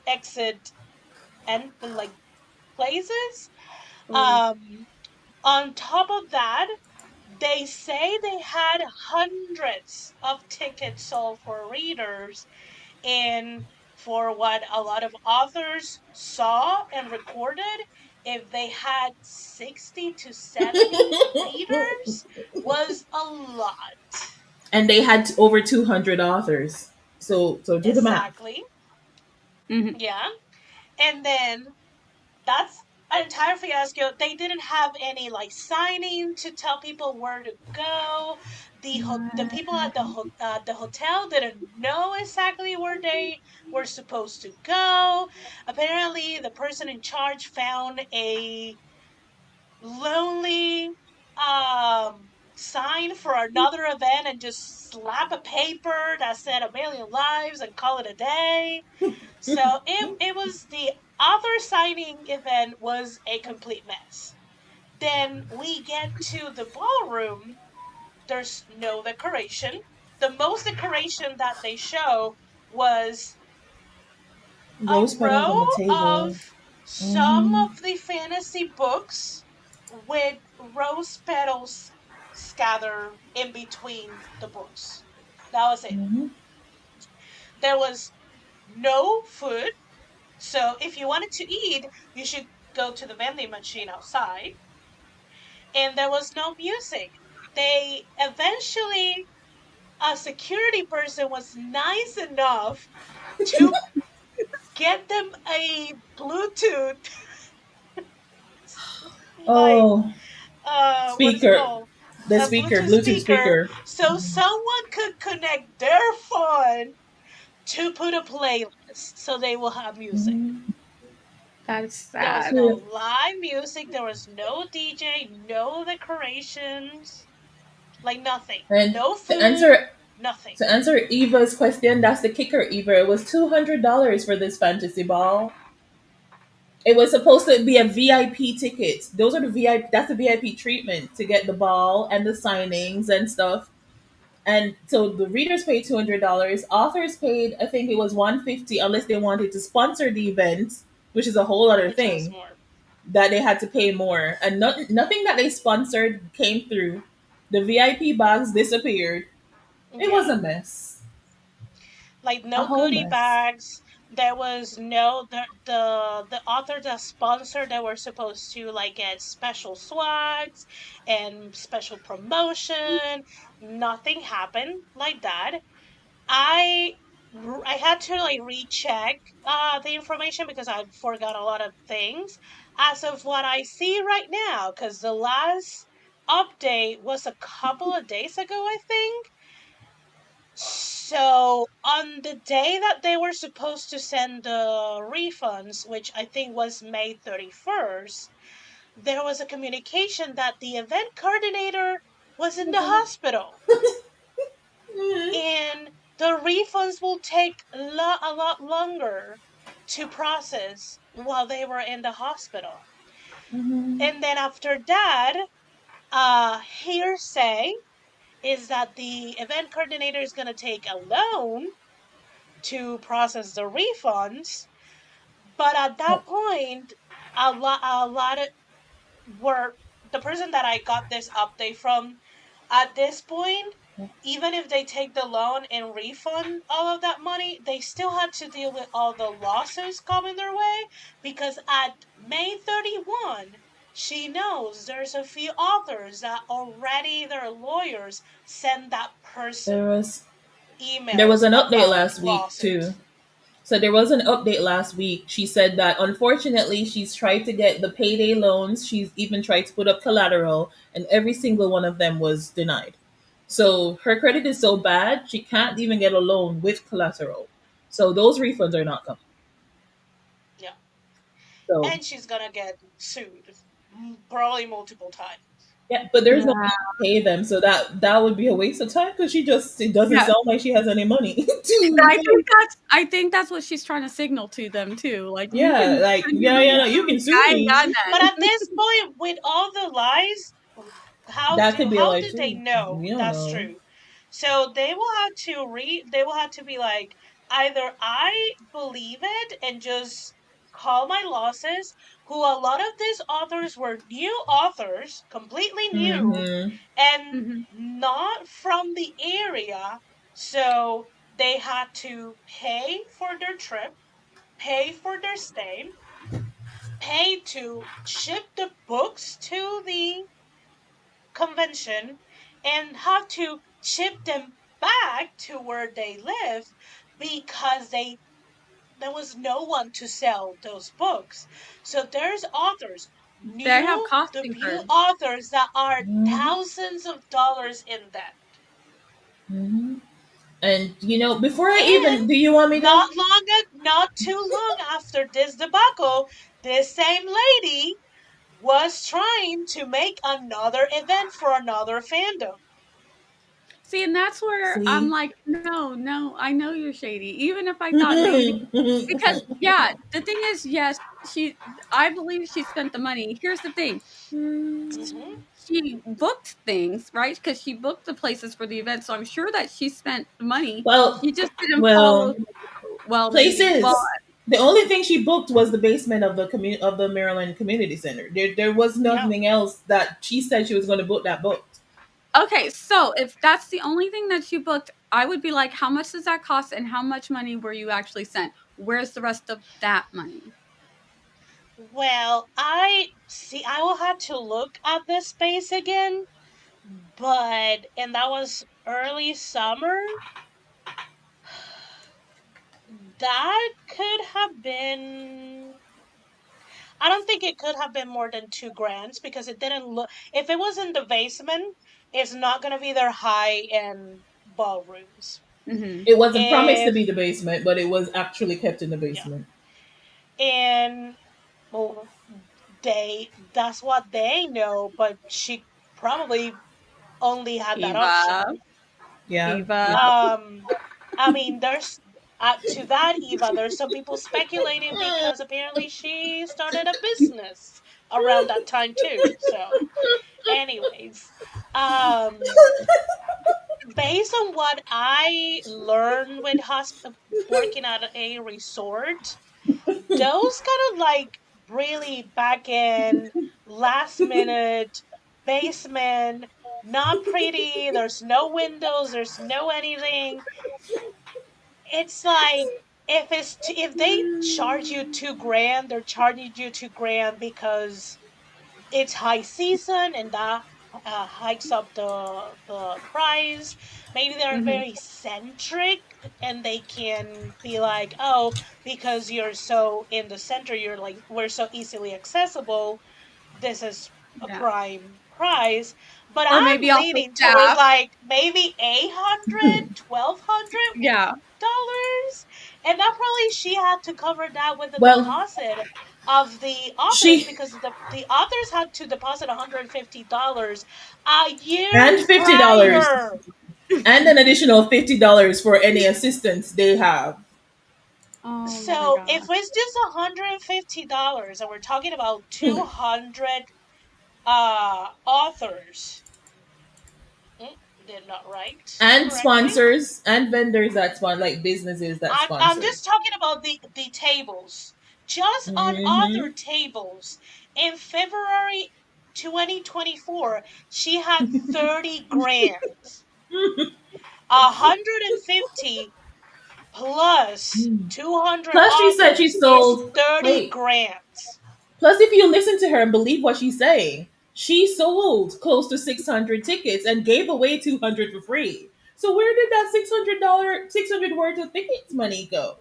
exit and like places. Ooh. Um, on top of that, they say they had hundreds of tickets sold for readers, and for what a lot of authors saw and recorded, if they had 60 to 70 readers, was a lot. And they had over 200 authors. So do the math. Exactly. Mhm. Yeah. And then that's an entire fiasco. They didn't have any like signing to tell people where to go. The people at the hotel didn't know exactly where they were supposed to go. Apparently, the person in charge found a lonely sign for another event and just slap a paper that said a million lives and call it a day. So it was the author signing event was a complete mess. Then we get to the ballroom. There's no decoration. The most decoration that they show was a Rose petals row on the of table. some Hmm. of the fantasy books with rose petals scattered in between the books. That was it. Hmm. There was no food. So if you wanted to eat, you should go to the vending machine outside. And there was no music. They eventually, a security person was nice enough to get them a Bluetooth, like, Oh, what is it speaker, called? the A speaker, Bluetooth Bluetooth speaker, speaker. so someone could connect their phone to put a playlist so they will have music. Mhm. That's There was sad. no To, live music, there was no DJ, no decorations, like nothing. and No to food, answer nothing. to answer Eva's question, that's the kicker. Eva, it was $200 for this fantasy ball. It was supposed to be a VIP ticket. Those are the VIP. That's the VIP treatment to get the ball and the signings and stuff. And so the readers paid $200. Authors paid, I think it was $150, unless they wanted to sponsor the event, which is a whole other Which was thing more. that they had to pay more. And nothing that they sponsored came through. The VIP bags disappeared. It was Yeah. a mess, Like a no whole goodie mess. bags. There was no the author that sponsored that were supposed to like get special swags and special promotion. Nothing happened like that. I I had to like recheck the information because I forgot a lot of things as of what I see right now, because the last update was a couple of days ago, I think. So on the day that they were supposed to send the refunds, which I think was May 31st, there was a communication that the event coordinator was in the hospital Mhm. and the refunds will take a lot longer to process while they were in the hospital. Mhm. And then after that, hearsay is that the event coordinator is going to take a loan to process the refunds. But at that point, a lot of were the person that I got this update from. At this point, even if they take the loan and refund all of that money, they still had to deal with all the losses coming their way because at May 31, she knows there's a few authors that already their lawyers send that person There was there was emails an update about last week too. lawsuits. So there was an update last week. She said that unfortunately she's tried to get the payday loans. She's even tried to put up collateral, and every single one of them was denied. So her credit is so bad she can't even get a loan with collateral. So those refunds are not coming. Yeah. So And she's gonna get sued probably multiple times. yeah, but there's no Yeah. way to pay them. So that would be a waste of time because she just it doesn't Yeah. sound like she has any money I to. think that's what she's trying to signal to them too. Like, you Yeah, can like send your yeah, money yeah, no, to you can me. sue I ain't me. got But none. at this point, with all the lies, That could be a how lie did they too. know We don't that's know. true? So they will have to be like, either I believe it and just call my losses, who a lot of these authors were new authors, completely new, Mm-hmm. and Mhm. not from the area. So they had to pay for their trip, pay for their stay, pay to ship the books to the convention, and have to ship them back to where they live because there was no one to sell those books. So there's authors, They have new cost debut incurred. authors that are Mm-hmm. thousands of dollars in debt. Mm-hmm. And before I And even do you want me to? not too long after this debacle, this same lady was trying to make another event for another fandom. See, and that's where I'm See. like, "No, no, I know you're shady." Even if I thought maybe because yeah, the thing is, yes, I believe she spent the money. Here's the thing. Hmm. She booked things, right? Because she booked the places for the event, so I'm sure that she spent the money. well, She just didn't follow well, well, maybe. Well, places. The only thing she booked was the basement of the Maryland Community Center. There was Yeah. nothing else that she said she was going to book that booked. okay, so if that's the only thing that she booked, I would be like, how much does that cost and how much money were you actually sent? Where's the rest of that money? Well, I see. I will have to look at this space again, but and that was early summer. That could have been. I don't think it could have been more than 2 grand because it didn't look. If it was in the basement, it's not gonna be their high-end ballrooms. Hmm. It wasn't promised to If be the basement, but it was actually kept in the yeah, basement. and well, that's what they know, but she probably only had that Eva, option. Yeah, Eva. yeah. Um, I mean, there's to that Eva, there's some people speculating because apparently she started a business around that time too. So, anyways, um, based on what I learned with working at a resort, those kind of like really back end, last minute, basement, not pretty. There's no windows. There's no anything. It's like if they charge you 2 grand, they're charging you 2 grand because it's high season and that hikes up the price. Maybe they're Hmm. very centric and they can be like, oh, because you're so in the center, you're like we're so easily accessible. This is a Yeah. prime price. But Or I'm maybe also leaning towards staff. like maybe 800, 1200 Yeah. dollars, and that probably she had to cover that with the Well, deposit of the authors she because the authors had to deposit $150 a year and $50 prior. and an additional $50 for any assistance they have. Oh my So if gosh. it's just $150 and we're talking about 200 authors, did not write And correctly. sponsors and vendors that sponsor, like businesses that I'm sponsor. just talking about the tables. Just on Hmm. author tables in February 2024, she had 30 grand. 150 plus 200 Plus, she said she authors is sold. 30 Wait. grand. Plus, if you listen to her and believe what she's saying, she sold close to 600 tickets and gave away 200 for free. So where did that $600 worth of tickets money go?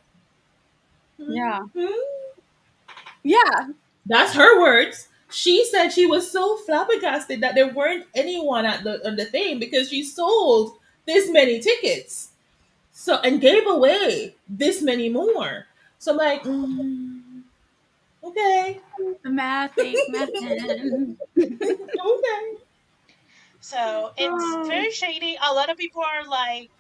Yeah. Hmm? Yeah. That's her words. She said she was so flabbergasted that there weren't anyone at the thing because she sold this many tickets. So and gave away this many more. So I'm like, okay, The math ain't mathin'. okay. So it's Oh, very shady. A lot of people are like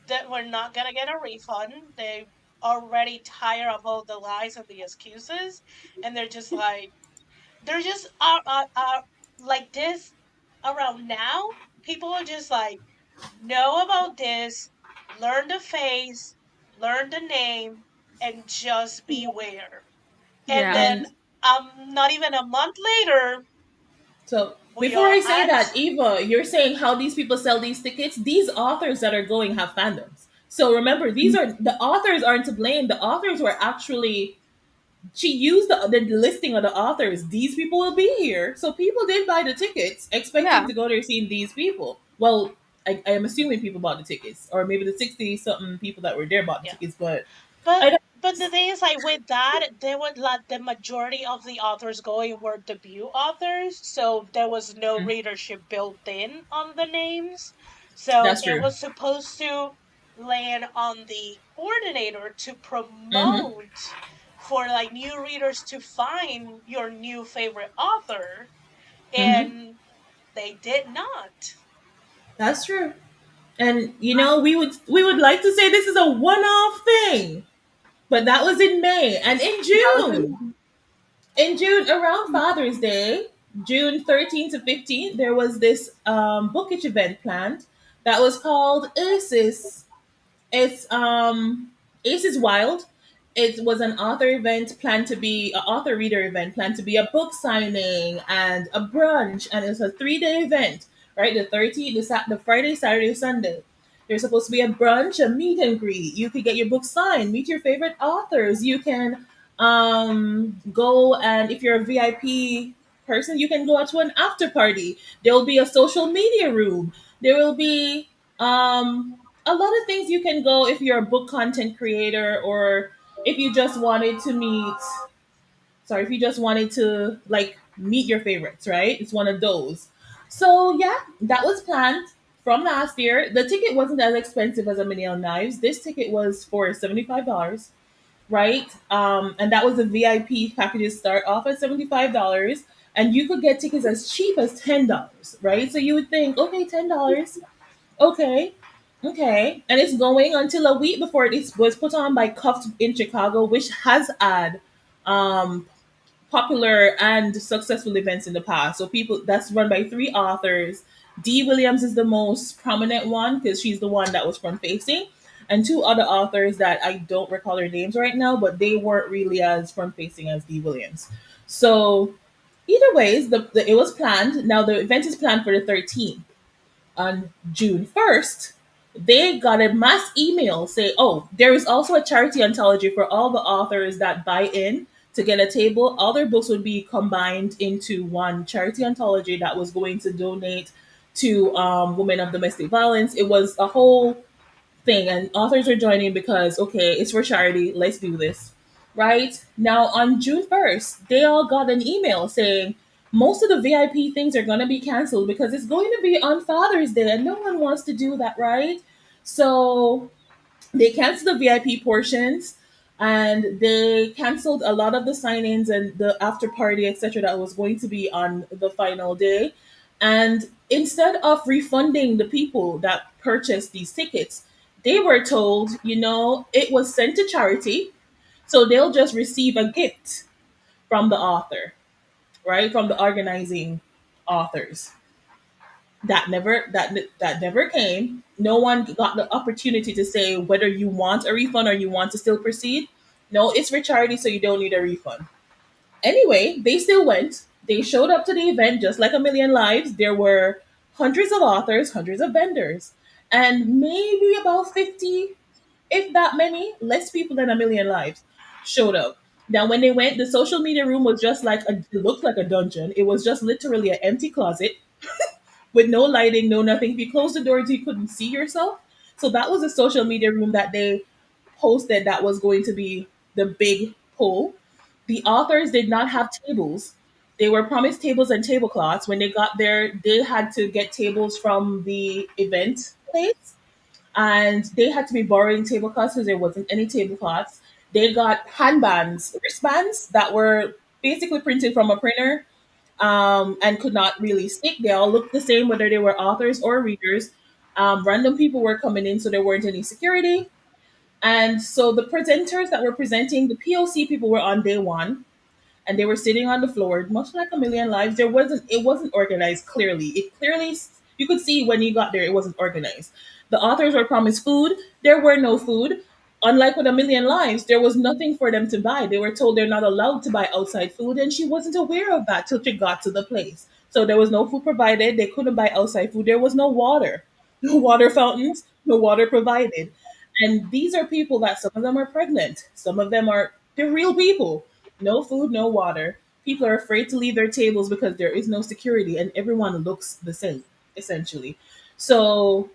that we're not gonna get a refund. They already tired of all the lies and the excuses, and they're just like they're just like this around now. People are just like know about this, learn the face, learn the name, and just beware. And yeah. then And not even a month later, so we before are I say at that, Eva, you're saying how these people sell these tickets. These authors that are going have fandoms. So remember, these are the authors aren't to blame. The authors were actually she used the listing of the authors. These people will be here, so people did buy the tickets, expecting Yeah. to go there seeing these people. Well, I am assuming people bought the tickets, or maybe the 60 something people that were there bought the yeah. tickets. But I But don't. but the thing is, like with that, there would like the majority of the authors going were debut authors, so there was no readership built in on the names. So That's it true. was supposed to land on the coordinator to Hmm. promote for like new readers to find your new favorite author, Hmm. and they did not. That's true. And we would like to say this is a one-off thing, but that was in May and in That was June. In June, around Father's Day, June 13th to 15th, there was this bookish event planned that was called ACES. It's ACES Wild. It was an author event planned to be an author reader event planned to be a book signing and a brunch, and it was a 3-day event. Right, the 13th, the Friday, Saturday, Sunday. There's supposed to be a brunch, a meet and greet. You could get your book signed, meet your favorite authors. You can go, and if you're a VIP person, you can go out to an after party. There will be a social media room. There will be a lot of things you can go if you're a book content creator, or if you just wanted to meet, sorry, if you just wanted to like meet your favorites, right? It's one of those. So yeah, that was planned from last year. The ticket wasn't as expensive as A Million Knives. This ticket was for $75, right? And that was the VIP packages start off at $75, and you could get tickets as cheap as $10, right? So you would think, okay, $10, okay, okay, and it's going until a week before it was put on by Cuffed in Chicago, which has had um, popular and successful events in the past. So people, that's run by three authors. Dee Williams is the most prominent one because she's the one that was front facing, and two other authors that I don't recall their names right now, but they weren't really as front facing as Dee Williams. So either ways, it was planned. Now the event is planned for the 13th. On June 1st, they got a mass email say, oh, there is also a charity anthology for all the authors that buy in to get a table. All their books would be combined into one charity anthology that was going to donate to women of domestic violence. It was a whole thing, and authors are joining because, okay, it's for charity, let's do this. Right now on June 1st, they all got an email saying most of the VIP things are going to be canceled because it's going to be on Father's Day, and no one wants to do that, right? So they canceled the VIP portions, and they canceled a lot of the sign-ins and the after party, etc., that was going to be on the final day. And instead of refunding the people that purchased these tickets, they were told, it was sent to charity, so they'll just receive a gift from the author, right? From the organizing authors. That never came. No one got the opportunity to say whether you want a refund or you want to still proceed. No, it's for charity, so you don't need a refund. Anyway, they still went. They showed up to the event just like A Million Lives. There were hundreds of authors, hundreds of vendors, and maybe about 50, if that many, less people than A Million Lives showed up. Now, when they went, the social media room was just like it looked like a dungeon. It was just literally an empty closet with no lighting, no nothing. If you closed the doors, you couldn't see yourself. So that was a social media room that they posted that was going to be the big pull. The authors did not have tables. They were promised tables and tablecloths. When they got there, they had to get tables from the event place, and they had to be borrowing tablecloths because there wasn't any tablecloths. They got handbands, wristbands that were basically printed from a printer, and could not really stick. They all looked the same, whether they were authors or readers. Random people were coming in, so there weren't any security. And so the presenters that were presenting, the POC people were on day one, and they were sitting on the floor, much like A Million Lives. It wasn't organized clearly. You could see when you got there, it wasn't organized. The authors were promised food. There were no food. Unlike with A Million Lives, there was nothing for them to buy. They were told they're not allowed to buy outside food, and she wasn't aware of that till she got to the place. So there was no food provided. They couldn't buy outside food. There was no water, no water fountains, no water provided. And these are people that some of them are pregnant, some of them are they're real people. No food, no water. People are afraid to leave their tables because there is no security, and everyone looks the same, essentially. So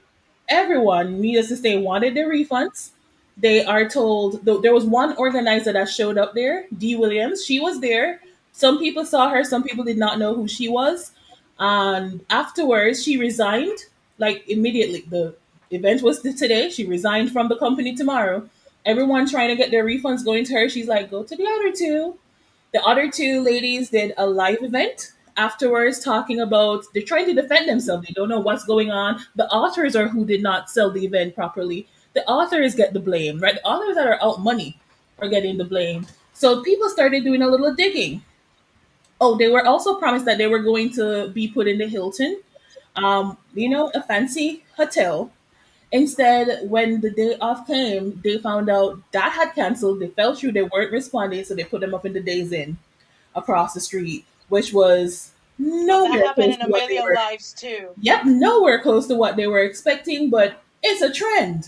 everyone, needless to say, wanted their refunds. They are told there was one organizer that showed up there, Dee Williams. She was there. Some people saw her, some people did not know who she was. And afterwards, she resigned, like immediately. The event was today. She resigned from the company tomorrow. Everyone trying to get their refunds going to her. She's like, go to the other two. The other two ladies did a live event afterwards talking about they're trying to defend themselves. They don't know what's going on. The authors are who did not sell the event properly. The authors get the blame, right? The authors that are out money are getting the blame. So people started doing a little digging. Oh, they were also promised that they were going to be put in the Hilton, a fancy hotel. Instead, when the day off came, they found out that had canceled. They fell through, they weren't responding, so they put them up in the Days Inn across the street, which was But that nowhere happened close in to A what they Million were. Lives too. Yep, nowhere close to what they were expecting. But It's a trend.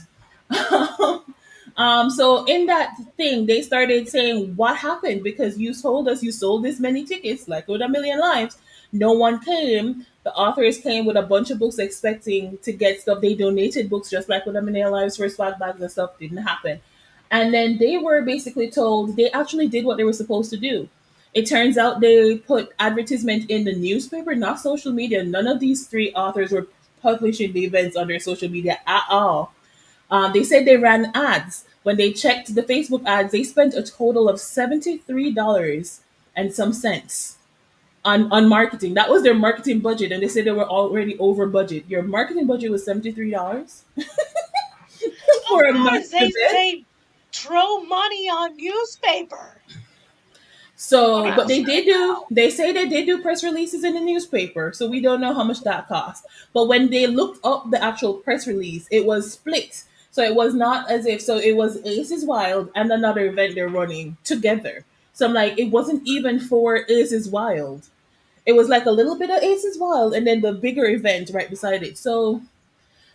So in that thing, they started saying what happened because you told us you sold this many tickets, like with a million lives. No one came. The authors came with a bunch of books expecting to get stuff. They donated books just like with a million lives for swag bags and stuff. Didn't happen. And then they were basically told they actually did what they were supposed to do. It turns out they put advertisement in the newspaper, not social media. None of these three authors were publishing the events on their social media at all. They said they ran ads. When they checked the Facebook ads, they spent a total of $73 and some cents on marketing. That was their marketing budget, and they said they were already over budget. Your marketing budget was $73 Of for a course, massive event. they throw money on newspaper. So, Okay, but they sorry. did do, they say they did do press releases in the newspaper. So we don't know how much that cost. But when they looked up the actual press release, it was split. So it was not as if, so it was Aces Wild and another event they're running together. So I'm like, it wasn't even for Aces Wild. It was like a little bit of Aces Wild and then the bigger event right beside it. So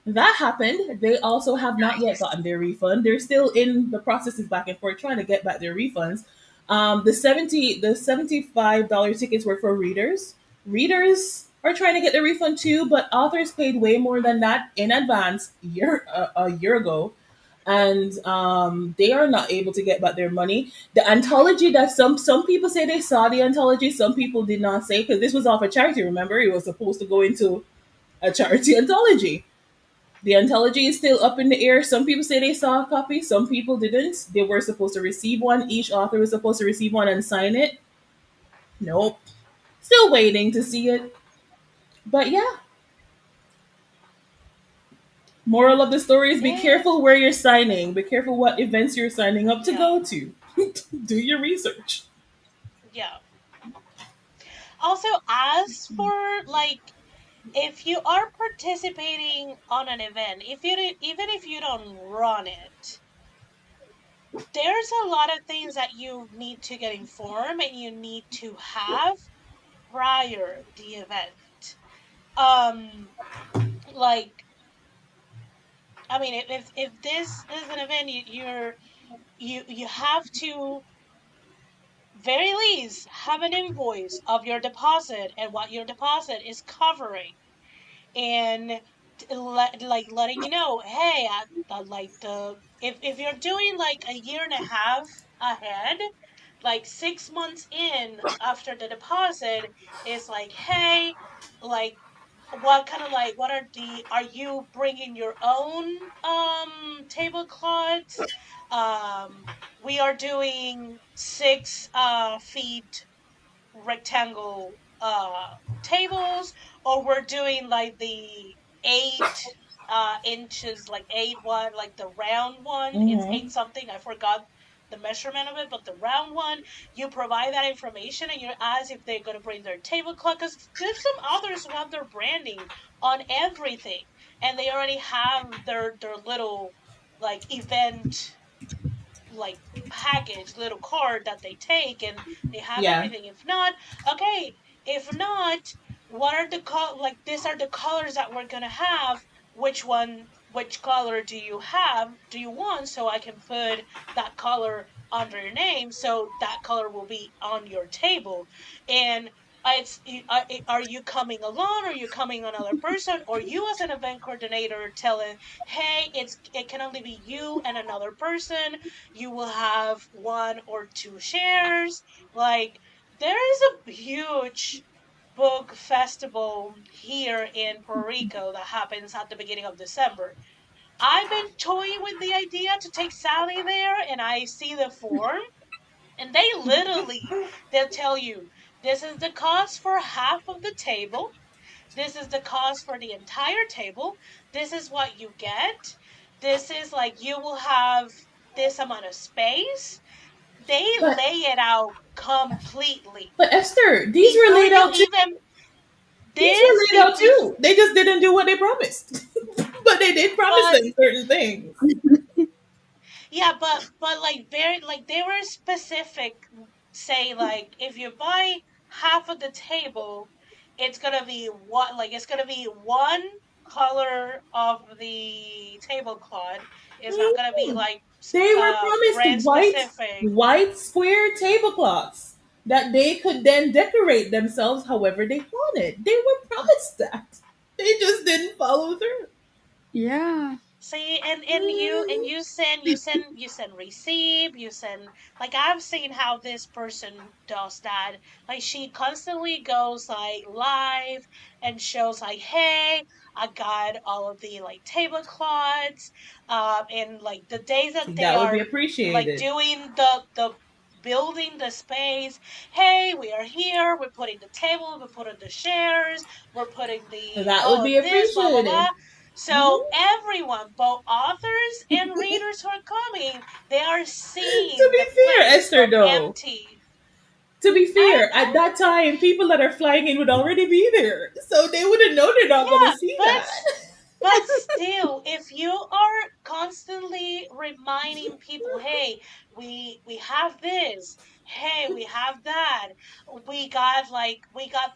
that happened. They also have not yet Nice. gotten their refund. They're still in the processes back and forth trying to get back their refunds. The $75 tickets were for readers. Readers are trying to get their refund too, but authors paid way more than that in advance a year ago, and they are not able to get back their money. The anthology that some people say they saw the anthology, some people did not say because this was off a charity. Remember, it was supposed to go into a charity anthology. The anthology is still up in the air. Some people say they saw a copy, some people didn't. They were supposed to receive one. Each author was supposed to receive one and sign it. Nope. Still waiting to see it. But yeah, moral of the story is be Yeah, careful where you're signing. Be careful what events you're signing up to yeah, go to. Do your research. yeah. Also, as for like, if you are participating on an event, even if you don't run it, there's a lot of things that you need to get informed and you need to have prior the event. Um, like, I mean, if this is an event, you have to very least have an invoice of your deposit and what your deposit is covering, and like letting you know, hey, like the if you're doing like a year and a half ahead, like 6 months in after the deposit, is like, hey, like what kind of like what are you bringing your own tablecloths? We are doing 6 feet rectangle tables, or we're doing like the 8 inches, like 8 1, like the round one. It's Mm-hmm. 8 something. I forgot the measurement of it, but the round one. You provide that information, and you ask if they're gonna bring their tablecloth. Because there's some others who have their branding on everything, and they already have their little like event like package little card that they take, and they have Yeah. everything. If not, okay, if not, what are like these are the colors that we're gonna have. Which color do you want, so I can put that color under your name, so that color will be on your table. And it's are you coming alone, or are you coming another person, or you as an event coordinator telling, hey, it can only be you and another person. You will have 1 or 2 shares. Like, there is a huge book festival here in Puerto Rico that happens at the beginning of December. I've been toying with the idea to take Sally there, and I see the form, and they'll tell you, this is the cost for half of the table. This is the cost for the entire table. This is what you get. This is like, you will have this amount of space. They But lay it out completely but Esther, these were before laid you out too. even These were this laid be, out be too. They just didn't do what they promised. But they did promise but them certain things. yeah, but like very like they were specific. Say like, if you buy half of the table, it's gonna be one. Like, it's gonna be one. color of the tablecloth is not gonna be Mm. like They were brand promised specific. white square tablecloths that they could then decorate themselves however they wanted. They were promised that. They just didn't follow through. Yeah. See, and you send receipt, you send, like, I've seen how this person does that. Like, she constantly goes like live and shows like, hey, I got all of the like tablecloths, and like the days that See, they that would be are like appreciated. doing the building the space. Hey, we are here. We're putting the table. We're putting the chairs. We're putting the That would all be of this. Blah blah blah. appreciated. So Mhm. everyone, both authors and readers who are coming, they are To seeing be the fair, place Esther, from though, empty. to be I fair, at that know. time, people that are flying in would already be there. So they wouldn't know they're not going to Yeah, see but that. but still, if you are constantly reminding people, hey, we have this, hey, we have that, we got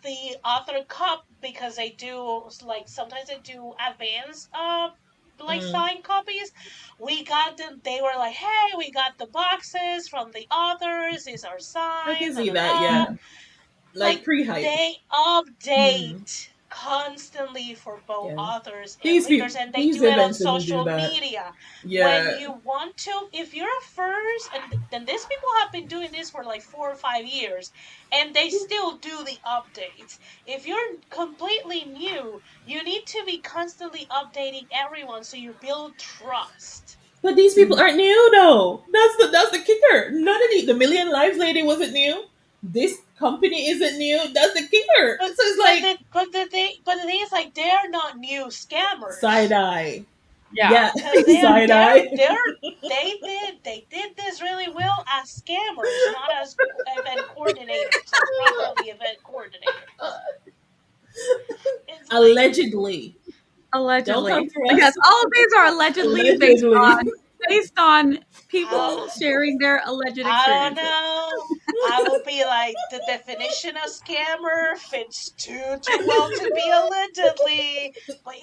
the author cup because they do like sometimes they do advanced like Mm, signed copies. We got them. They were like, hey, we got the boxes from the authors. These are I can signed. Da see da that, da. yeah. Like Like, pre hype. they Mm, update constantly for both yeah. authors and readers, and they These do it on events didn't do social that. media. When Yeah. you want to, if you're a first, and then these people have been doing this for like 4 or 5 years, and they still do the updates. If you're completely new, you need to be constantly updating everyone so you build trust. But these people Mhm. aren't new though. That's the kicker. None of the Million Lives lady wasn't new. This company isn't new. That's the kicker. But So it's but like the thing is, like, they're not new side scammers. eye. Yeah. Yeah, Because side eye. they did this really well as scammers, not as event coordinators, as properly event coordinators. It's like, Allegedly. Don't come Allegedly. for Yes, us. all of these are allegedly Allegedly. based on people I, sharing their alleged I don't experiences. know. I will be like, the definition of scammer fits too well to be allegedly. But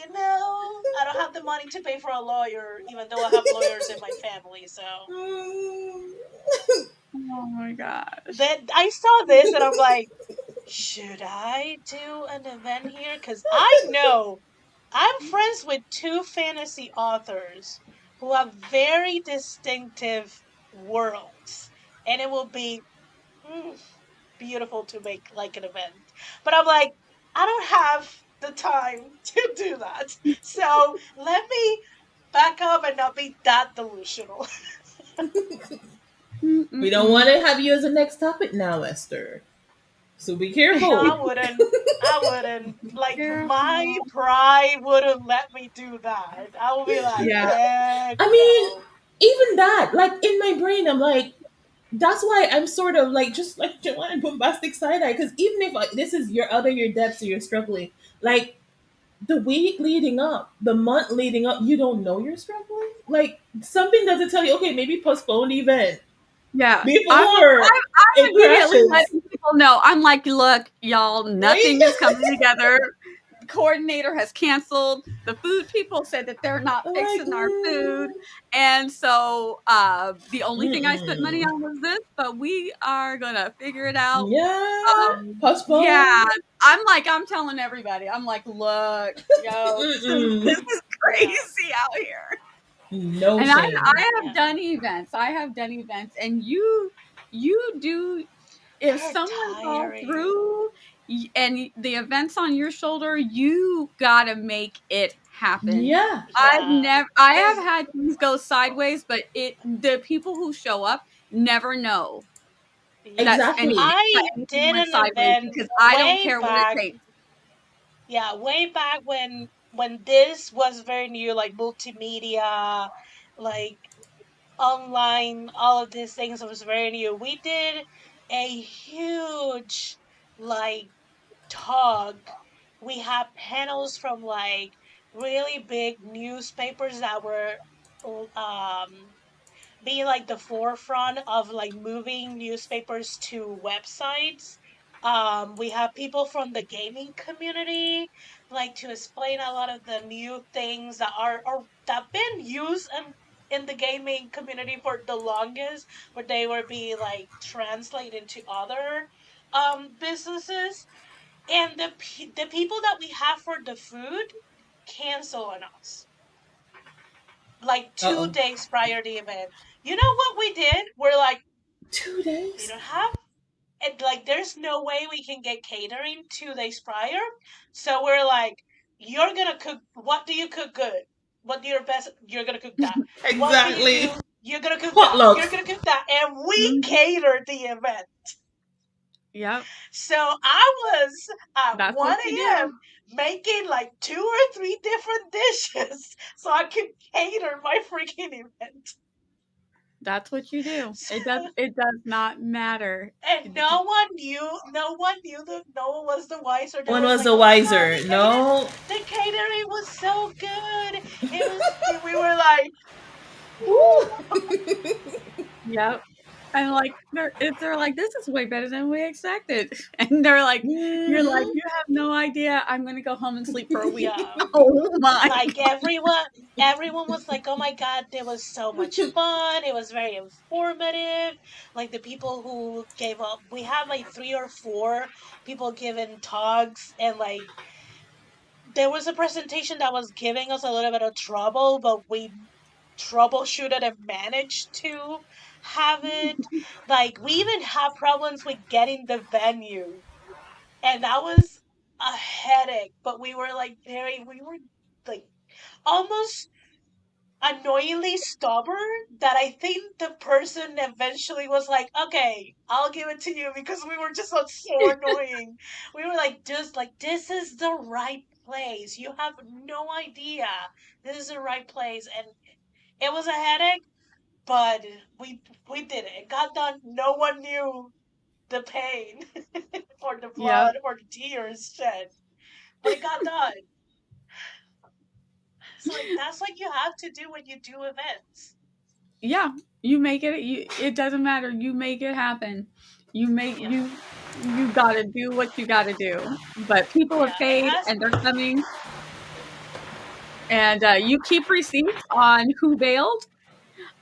I don't have the money to pay for a lawyer, even though I have lawyers in my family. So Mm. Oh my gosh. then I saw this and I'm like, should I do an event here? Because I know I'm friends with two fantasy authors who have very distinctive worlds, and it will be mm, beautiful to make like an event. But I'm like, I don't have the time to do that. So let me back up and not be that delusional. We don't Mm-mm-mm. want to have you as a next topic now, Esther. So be No, careful. I wouldn't. I wouldn't. Like, my Careful. pride wouldn't let me do that. I would be like, Yeah. heck I mean, no. even that, like in my brain, I'm like, that's why I'm sort of like just like Joanne bombastic side eye. Because even if this is your out of your depths, so you're struggling, like the week leading up, the month leading up, you don't know you're struggling. Like something doesn't tell you, okay, maybe postpone the event Yeah. before I'm it immediately crashes, letting people know. I'm like, look, y'all, right? nothing is coming together. Coordinator has canceled. The food people said that they're not I'm like, fixing our food. And so the only thing I spent money mm-mm. on was this, but we are gonna figure it out. Yeah, Yeah, postpone. I'm telling everybody, I'm like, look, yo, this Mm-mm. is Yeah. crazy out here. No And I shame. I have Yeah. done events. I have done events, and you do, if They're someone falls tiring. through the event's on your shoulder, you gotta make it happen. Yeah, Yeah. I have Because had things go sideways, but the people who show up never know yeah, exactly. that I anything did went an sideways event because I don't way care what it back. takes. Yeah, way back when this was very new, like multimedia, like online, all of these things was very new. We did a huge like talk. We had panels from like really big newspapers that were um being like the forefront of like moving newspapers to websites. We have people from the gaming community, like to explain a lot of the new things that are or that been used in the gaming community for the longest, but they were be like translated into other businesses. And the people that we have for the food cancel on us like Uh two oh. days prior to the event. You know what we did? We're like, Two we days? don't have it. Like, there's no way we can get catering 2 days prior. So we're like, you're gonna cook. What do you cook good? What do your best? You're gonna cook that. What do you Exactly. do? You're gonna cook that. Potluck. You're gonna cook that. And we Mhm. catered the event. Yep. So I was at That's what you 1 do. a.m. making like 2 or 3 different dishes so I could cater my freaking event. That's what you do. So, It does not matter. and no one knew that no one was the wiser. They One was was like, the oh my god, wiser. No. the catering was so good. It was, we were like, Woo. Yep. And like they're like, this is way better than we expected. And they're like, you're like, Mhm. you have no idea. I'm gonna go home and sleep for a week. yeah. Oh my. Like everyone was like, oh my god, there was so much fun. It was very informative. Like the people who gave up, we had like 3 or 4 people giving talks, and like there was a presentation that was giving us a little bit of trouble, but we troubleshooted and managed to have it. Like we even had problems with getting the venue, and that was a headache. But we were like almost annoyingly stubborn that I think the person eventually was like, okay, I'll give it to you because we were just so annoying. We were like, just like, this is the right place. You have no idea. This is the right place. And it was a headache, but we did it. It got done. No one knew the pain or the Yep. blood or the tears shed, but it got done. It's like that's what you have to do when you do events. Yeah. You make it. It doesn't matter. You make it happen. You make Yeah. you gotta do what you gotta do. But people have Yeah, it paid has. and they're coming. And you keep receipts on who bailed,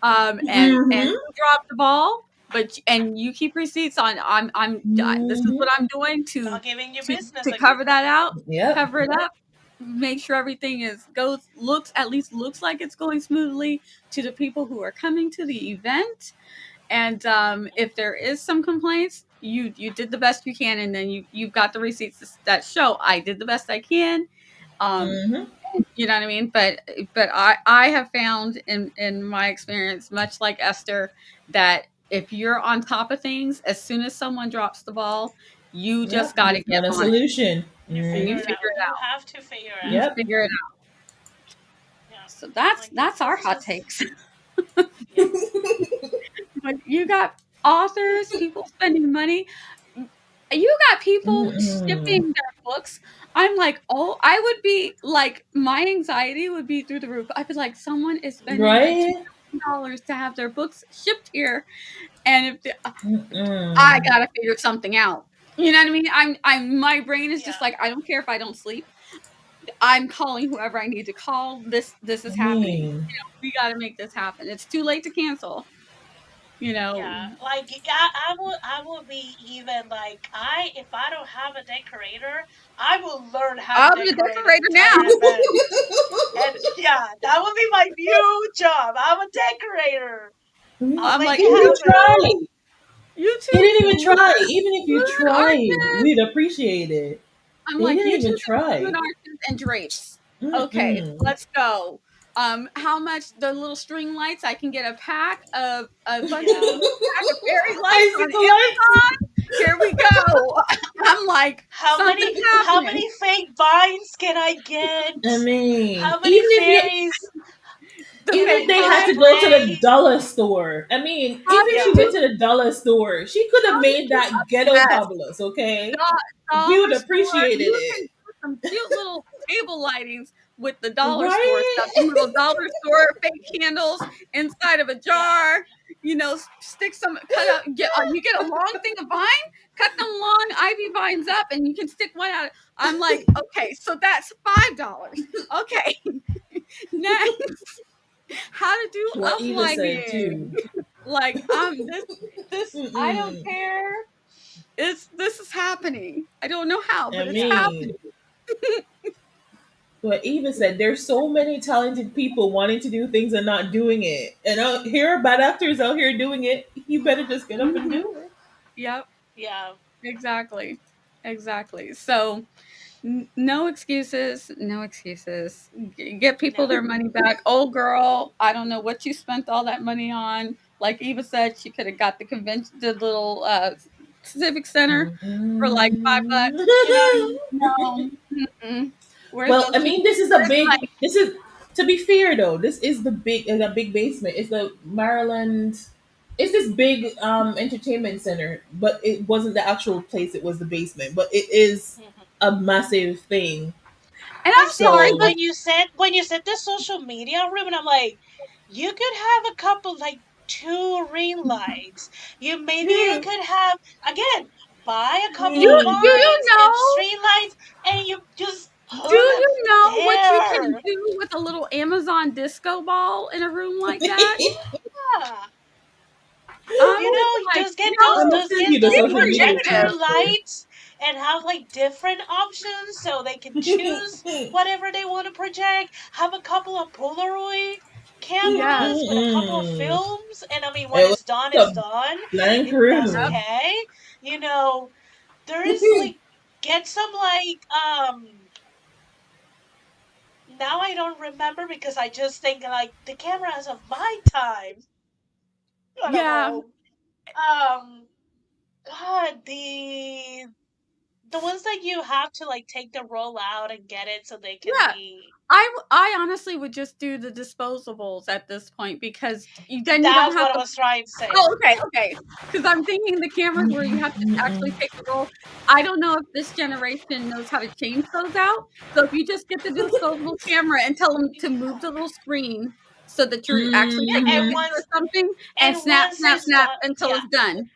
and Mhm. who dropped the ball, and you keep receipts on this is what Mhm. I'm doing Not giving you to business to cover agreement. that out, Yep. cover it up, make sure everything is goes looks at least looks like it's going smoothly to the people who are coming to the event. And if there is some complaints, you did the best you can, and then you've got the receipts that show I did the best I can. Um, Mhm. you know what I mean? But I have found in my experience, much like Esther, that if you're on top of things, as soon as someone drops the ball, you just Yep. got You to get found a on it solution. You and figure you Mhm. it figure out. it You out. have to figure it You out. Yep. figure it out. Yeah. So Like that's our it's hot just takes. yeah. But you got authors, people spending money. You got people Mm-mm. shipping their books. I'm like, oh, I would be like, my anxiety would be through the roof. I'd be like, someone is spending like Right? $2,000 to have their books shipped here, and if I Mm-mm. gotta figure something out. You know what I mean? My brain is just Yeah. like, I don't care if I don't sleep. I'm calling whoever I need to call. This I is happening. mean, We got to make this happen. It's too late to cancel. You know, Yeah, like I would be even like I if I don't have a decorator, I will learn how to I'm a decorate an decorator entire now. event. And yeah, that would be my new job. I'm a decorator. he I'll I'm make like, it didn't even happen. try. you He two didn't even good try. Even if you tried, artists. we'd appreciate it. I'm He like, didn't you two even are good try. artists and drapes. Okay, Mm-mm. let's go. How much the little string lights? I can get a pack of a bunch of Yeah. little pack of fairy lights on Icicle lights. Amazon. Here we go. I'm like, How something's many how happening. many fake vines can I get? I mean, How many fairies The can even I if fake they get had vine. to go to the sprayed? dollar store. I mean, even How did if Yeah. she you went do? to the dollar store, she could have How did made you that ghetto obsess? fabulous. Okay, we Dollar would store. appreciated You can it, do some cute little table lightings with the dollar store right? stuff. Some little dollar store fake candles inside of a Yeah. jar. stick some, cut out, you get a long thing of vine, cut them long ivy vines up, and you can stick one out. I'm like, okay, so that's $5. Okay, next, how to do What Eva said lighting. too. Like, this, I don't Mm-mm. care. This is happening. I don't know how, I but it's happening. mean, what Eva said, there's so many talented people wanting to do things and not doing it. And out here, bad actors out here doing it. You better just get up and Mhm. do it. Yep, Yeah. exactly, exactly. So no excuses, no excuses. Get people No. their money back. Old girl, I don't know what you spent all that money on. Like Eva said, she could have got the convention, the little civic center for like $5. No, mm-mm. Where's Well, those I people? mean, this is a Where's big. my? This is to be fair though. This is the big, a big basement. It's the Maryland. It's this big entertainment center, but it wasn't the actual place. It was the basement, but it is Mhm. a massive thing. And And I'm see, sorry, like So but when you said the social media room, and I'm like, you could have a couple, like, two ring lights. You could have, again, buy a do couple of mm, you vines and know? string lights, and you just Do put them you know what you can there. do with a little Amazon disco ball in a room like that? Yeah. I'm You know, like, just get those I'm gonna just send get you the be those social media projector creative. stuff. lights and have, like, different options so they can choose whatever they want to project. Have a couple of Polaroid Yes. cameras with a couple of Mm-mm. films, and I mean, when It was it's done, a it's done. blank That's Yep. room. okay. You know, there is, like, get some, like, now I don't remember because I just think, like, the cameras of my time when I'm Yeah. old. Um, God, the ones that you have to, like, take the roll out and get it so they can Yeah. be. I honestly would just do the disposables at this point because then you don't That's have what I to. was trying to say. Oh, okay, okay. Because I'm thinking the cameras where you have to actually Mm-mm. take the roll. I don't know if this generation knows how to change those out. So if you just get the disposable camera and tell them to move the little screen so that you're actually Yeah, taking a and Mm. picture of once something and and snap, once snap, it's snap done, until yeah, it's done.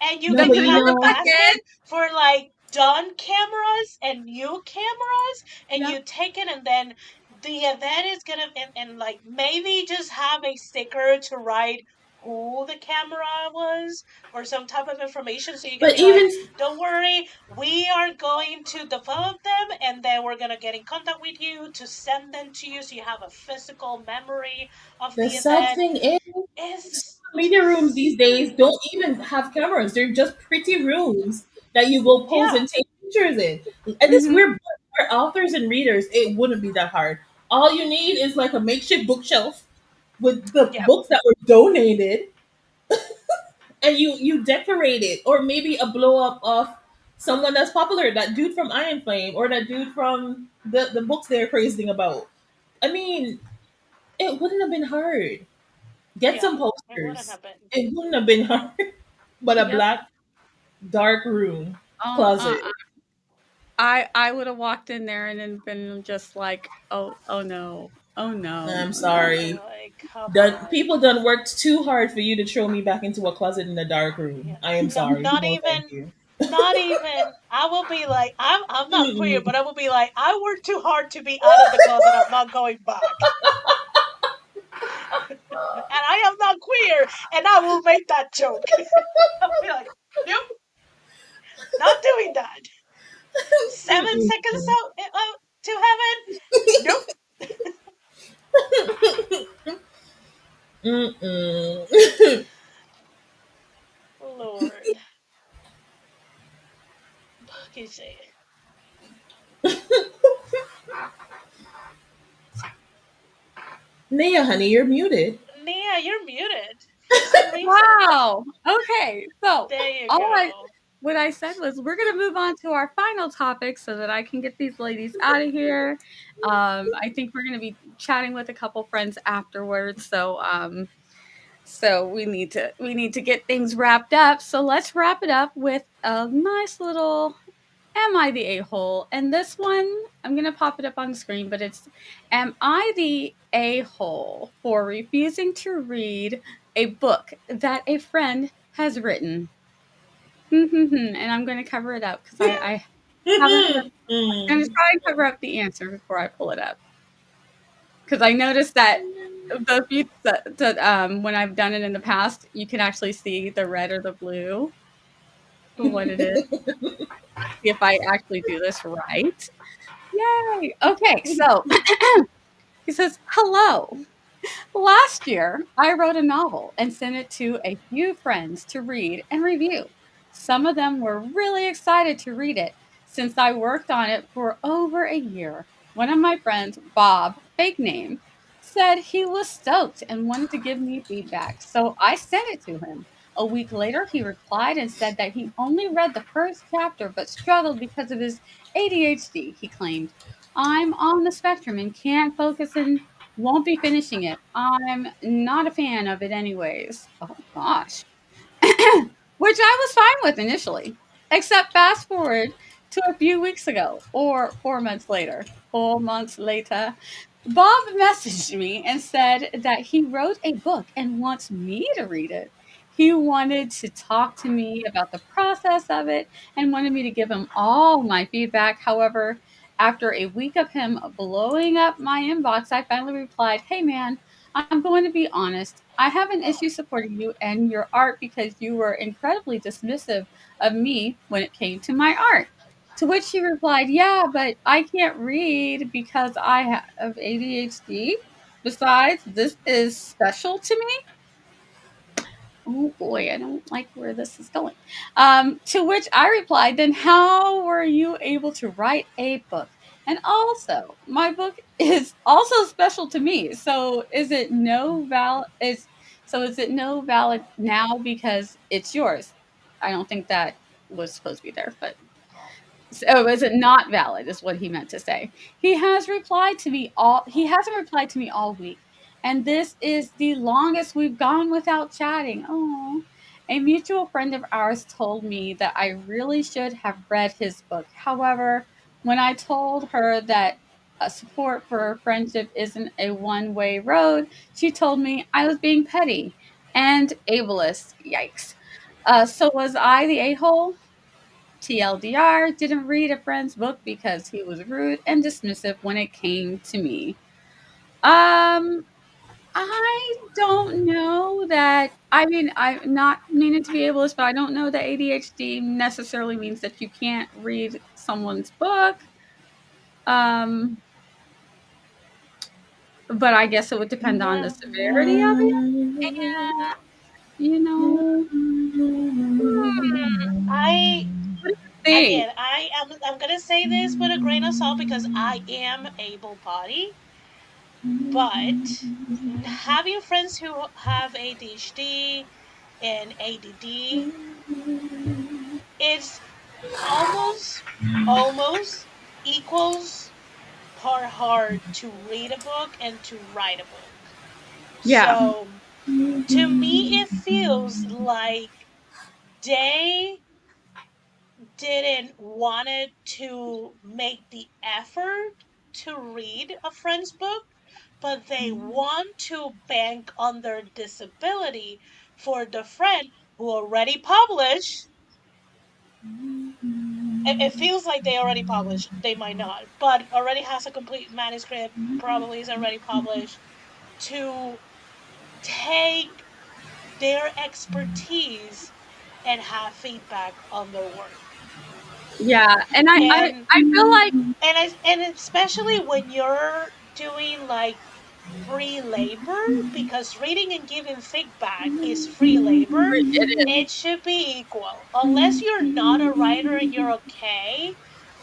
and you No, Then can but put it you in have a the know, basket bucket. for, like, done cameras and new cameras, and Yep. you take it, and then the event is gonna, and, like, maybe just have a sticker to write who the camera was or some type of information, so you can but be like, even don't worry, we are going to develop them, and then we're gonna get in contact with you to send them to you so you have a physical memory of the the sad event. thing is, It's media rooms just these days don't even have cameras. They're just pretty rooms that you go pose yeah. and take pictures in. And this Mhm. we're authors and readers. It wouldn't be that hard. All you need is like a makeshift bookshelf with the Yep. books that were donated, and you decorate it, or maybe a blow up of someone that's popular, that dude from Iron Flame, or that dude from the books they're praising about. I mean, it wouldn't have been hard. Get Yeah, some it wouldn't posters. have been. It wouldn't have been hard. But a Yep. black dark room Oh, closet. I would have walked in there and then been just like, oh no, oh no, I'm oh no. I'll be sorry. like, come Done on. people done worked too hard for you to throw me back into a closet in a dark room. Yeah. I am No, sorry. not No, thank even, you. not even. I will be like, I'm not queer, but Mm-mm. I will be like, I worked too hard to be out of the closet. I'm not going back, and I am not queer, and I will make that joke. I'll be like, nope, not doing that. 7 seconds Mm-mm. out to heaven. Nope. Mm-mm. Lord, Bookish AITA. Nia, honey, you're muted. Nia, you're muted for some reason. Wow. Okay. So There you all I go. what I said was we're gonna move on to our final topic so that I can get these ladies out of here. I think we're gonna be chatting with a couple friends afterwards. So we need to get things wrapped up. So let's wrap it up with a nice little Am I the a-hole? And this one, I'm going to pop it up on the screen, but it's Am I the a-hole for refusing to read a book that a friend has written. And I'm going to cover it up because I haven't heard. I'm going to try and cover up the answer before I pull it up because I noticed that the few that when I've done it in the past, you can actually see the red or the blue for what it is. See if I actually do this right. Yay! Okay, so he says, "Hello. Last year, I wrote a novel and sent it to a few friends to read and review. Some of them were really excited to read it since I worked on it for over a year. One of my friends, Bob, fake name, said he was stoked and wanted to give me feedback, so I sent it to him. A week later, he replied and said that he only read the first chapter but struggled because of his ADHD, he claimed. I'm on the spectrum and can't focus and won't be finishing it. I'm not a fan of it anyways. Oh gosh. Which I was fine with initially. Except fast forward to a few weeks ago, or 4 months later. 4 months later, Bob messaged me and said that he wrote a book and wants me to read it. He wanted to talk to me about the process of it and wanted me to give him all my feedback. However, after a week of him blowing up my inbox, I finally replied, "Hey man, I'm going to be honest. I have an issue supporting you and your art because you were incredibly dismissive of me when it came to my art." To which she replied, "Yeah, but I can't read because I have ADHD. Besides, this is special to me." Oh boy, I don't like where this is going. To which I replied, "Then how were you able to write a book? And also, my book is also special to me. So is it no valid now because it's yours?" I don't think that was supposed to be there, but so is it not valid is what he meant to say. He hasn't replied to me all week. And this is the longest we've gone without chatting. Oh. A mutual friend of ours told me that I really should have read his book. However, when I told her that support for a friendship isn't a one-way road, she told me I was being petty and ableist. Yikes. So was I the a-hole? TLDR, didn't read a friend's book because he was rude and dismissive when it came to me. Um, I don't know that. I mean, I'm not meaning to be ableist, but I don't know that ADHD necessarily means that you can't read someone's book. Um, but I guess it would depend on the severity of it. And, you know, I what do you think? again, I'm gonna say this with a grain of salt because I am able-bodied, but having friends who have ADHD and ADD, it's almost almost equals par hard to read a book and to write a book. Yeah, So to me, it feels like they didn't wanted to make the effort to read a friend's book, but they want to bank on their disability for the friend who already published. It feels like they already published. They might not, but already has a complete manuscript. Probably is already published to take their expertise and have feedback on their work. yeah, and And I feel like and especially when you're doing like free labor, because reading and giving feedback is free labor, it is. it should be equal. Unless you're not a writer and you're okay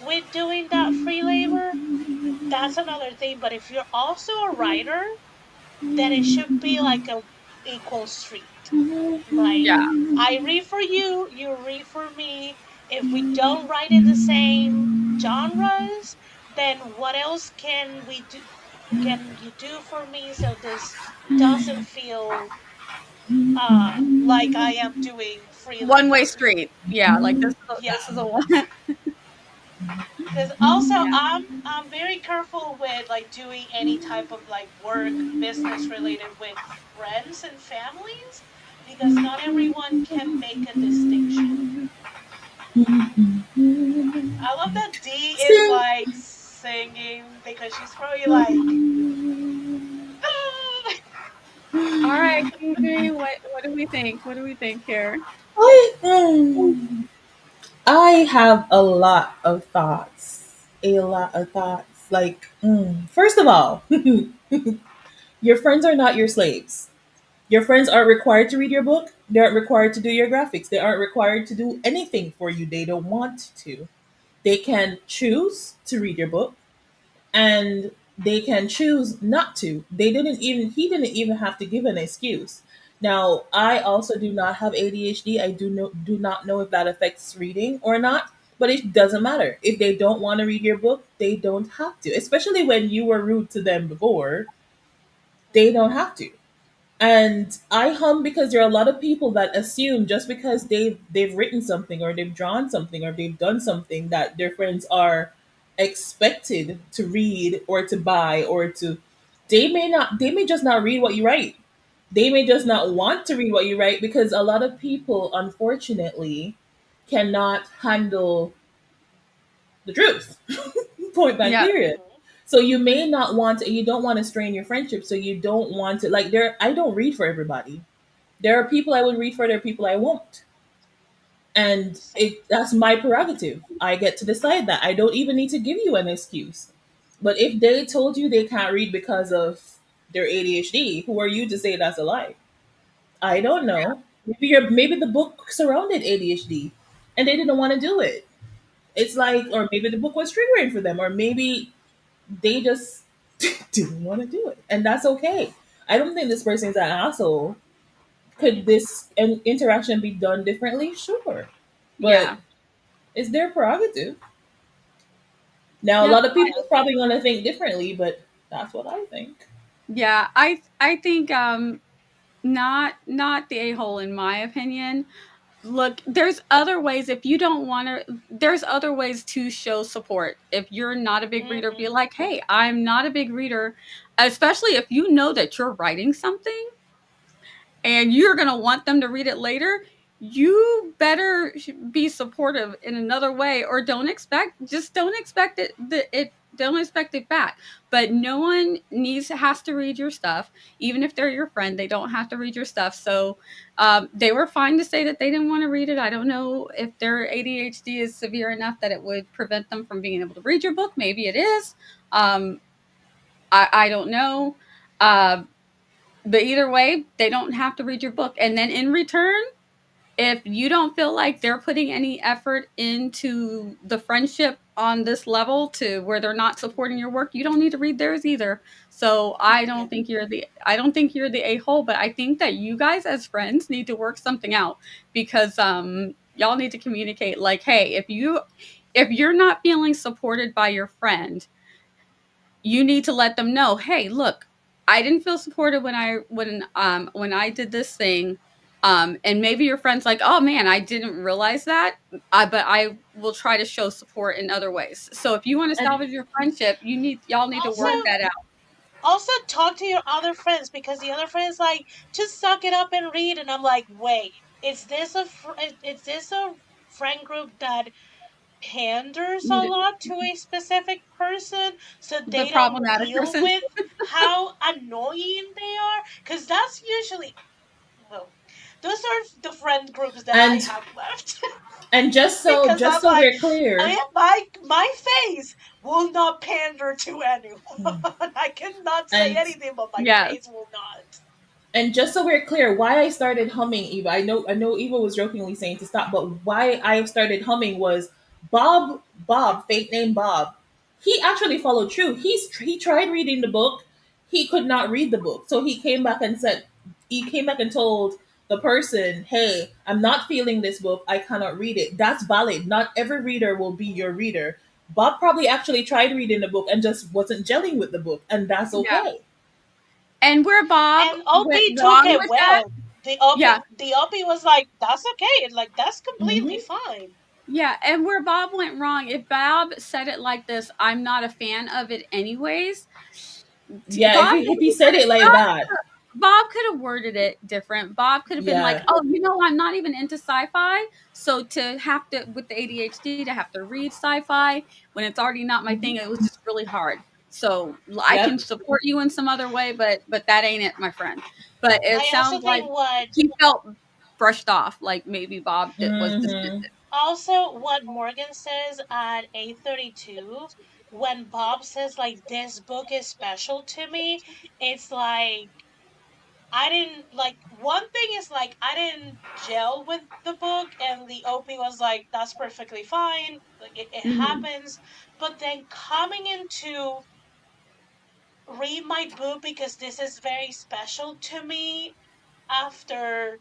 with doing that free labor, that's another thing. But if you're also a writer, then it should be like a equal street. Yeah, Like I read for you, you read for me. If we don't write in the same genres, then what else can we do? Can you do for me so this doesn't feel like I am doing free one-way labor? street. Yeah, like this Yeah. is a one. Because also Yeah. I'm very careful with like doing any type of like work business related with friends and families because not everyone can make a distinction. I love that D is Still. like singing because she's probably like All right, Deidre, what do we think? What do we think here? I, I have a lot of thoughts. A lot of thoughts. Like, first of all, your friends are not your slaves. Your friends aren't required to read your book. They aren't required to do your graphics. They aren't required to do anything for you. They don't want to. They can choose to read your book and they can choose not to. He didn't even have to give an excuse. Now, I also do not have ADHD. I do not know if that affects reading or not, but it doesn't matter. If they don't want to read your book, they don't have to. Especially when you were rude to them before, they don't have to. And I hum because there are a lot of people that assume just because they've written something or they've drawn something or they've done something that their friends are expected to read or to buy or to they may just not read what you write. They may just not want to read what you write because a lot of people unfortunately cannot handle the truth. Point blank Yeah. period. Mhm. So you may not want to, you don't want to strain your friendship. So you don't want to like there. I don't read for everybody. There are people I would read for. There are people I won't, and Same. that's my prerogative. I get to decide that. I don't even need to give you an excuse. But if they told you they can't read because of their ADHD, who are you to say that's a lie? I don't know. Maybe the book surrounded ADHD, and they didn't want to do it. It's like, or maybe the book was triggering for them, or maybe they just didn't want to do it, and that's okay. I don't think this person's an asshole. Could Mhm. this interaction be done differently? Sure, but Yeah. it's their prerogative. Now, a Yep. lot of people Yeah. probably going to think differently, but that's what I think. Yeah. I think not the a-hole in my opinion. Look, there's other ways if you don't want to there's other ways to show support. If you're not a big reader, be Mhm. like, "Hey, I'm not a big reader." Especially if you know that you're writing something and you're going to want them to read it later, you better be supportive in another way or don't expect it don't expect it back. But no one has to read your stuff, even if they're your friend. They don't have to read your stuff. So they were fine to say that they didn't want to read it. I don't know if their ADHD is severe enough that it would prevent them from being able to read your book. Maybe it is. Um, I don't know. Uh, but either way, they don't have to read your book. And then in return, if you don't feel like they're putting any effort into the friendship on this level to where they're not supporting your work, you don't need to read theirs either. So Yeah. I don't think you're the a-hole, but I think that you guys as friends need to work something out because y'all need to communicate like, hey, if you're not feeling supported by your friend, you need to let them know, "Hey, look, I didn't feel supported when I did this thing." And maybe your friend's like, "Oh man, I didn't realize that." But I will try to show support in other ways. So if you want to And salvage your friendship, y'all need to Also, work that out. talk to your other friends because the other friends like just suck it up and read, and I'm like, wait, is this a friend group that panders a lot to a specific person so The they don't problematic deal person. with how annoying they are? Because that's usually, well, those are the friend groups that I and have left. and Because just I'm so like, we're clear, my face will not pander to anyone. hmm, I cannot say and anything, but my Yes. face will not. And just so we're clear, why I started humming Eva, I know Eva was jokingly saying to stop, but why I started humming was Bob, fake name Bob. He actually followed through. He tried reading the book. He could not read the book. So he came back and told the person, "Hey, I'm not feeling this book. I cannot read it." That's valid. Not every reader will be your reader. Bob probably actually tried reading the book and just wasn't gelling with the book, and that's Yeah. okay. And where Bob And went OP took wrong it with that, well. yeah, The OP was like, "That's okay. Like that's completely Mhm. fine." Yeah, and where Bob went wrong, if Bob said it like this, "I'm not a fan of it anyways," Yeah, Bob if he said it like that, Bob could have worded it different. Bob could have been like, yeah. "Oh, you know, I'm not even into sci-fi, so to have to with the ADHD to have to read sci-fi when it's already not my thing, it was just really hard. So I can Yep. support you in some other way, but that ain't it, my friend." But it I also sounds think like what he felt brushed off, like maybe Bob was Mm-hmm. dismissive. also what Morgan says at 8:32 when Bob says like this book is special to me, it's like I didn't like one thing is like I didn't gel with the book and the OP was like that's perfectly fine. Like it Mhm. happens. But then coming into read my book because this is very special to me after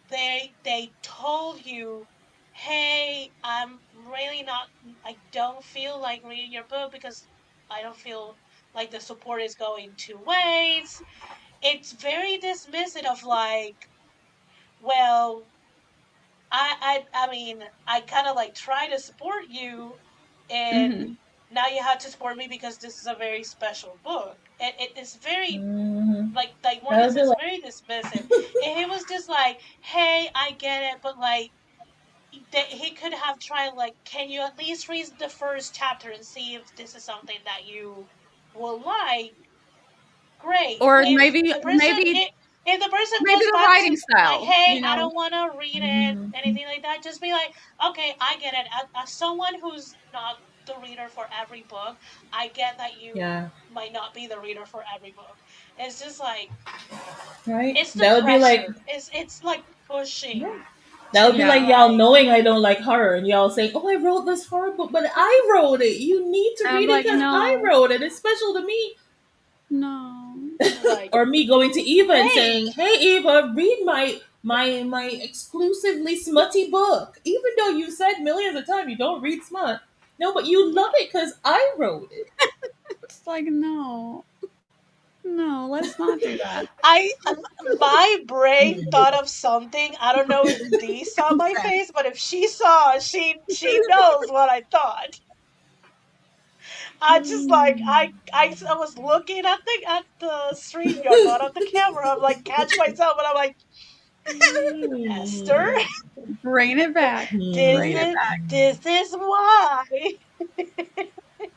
they told you, hey, I'm really not, I don't feel like reading your book because I don't feel like the support is going two ways. It's very dismissive of like, well, I mean, I kind of like try to support you, and Mhm. now you have to support me because this is a very special book. It is very Mm-hmm. like That Morgan would be says, like, very dismissive. If it was just like, hey, I get it, but like he could have tried like, can you at least read the first chapter and see if this is something that you will like? Great. Or If maybe the person maybe if the person maybe goes the back writing to like, style, hey, you I know? don't want to read it, mm-hmm. anything like that, just be like, okay, I get it. As someone who's not the reader for every book, I get that you Yeah, might not be the reader for every book. It's just like right. it's the That would be like, pressure. It's like yeah. pushing That would be to Yeah. like y'all like knowing I don't like horror and y'all saying, "Oh, I wrote this horror book, but I wrote it. You need to And I'm read it like, because I "No, wrote it. It's special to me." no." like Or me going to Eva and great. saying, "Hey, Eva, read my exclusively smutty book, even though you said millions of times you don't read smut. No, but you love Yeah. it because I wrote it." It's like, "No, no, let's not do that." I my brain thought of something. I don't know if Dee saw my Consent. face, but if she saw, she knows what I thought. I just like I was looking at the stream yard, not at the camera. I'm like catch myself, and I'm like, Esther, Hmm. Bring it back. this Bring Hmm. it is back. this is why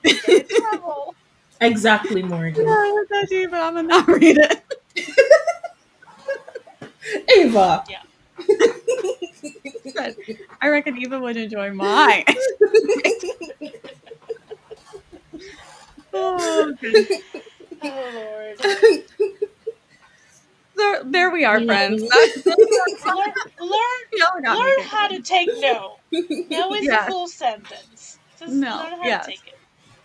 you get in trouble. Exactly, Morgan. Yeah, that's you, but Imma not read it. Ava. Yeah. But I reckon Eva would enjoy mine. Oh, goodness. Oh Lord. There we are, friends. Mhm. That's those are Learn y'all got me learn how to giggling. take no. No is a Yes. full sentence. Just No. learn how to Yes. take it.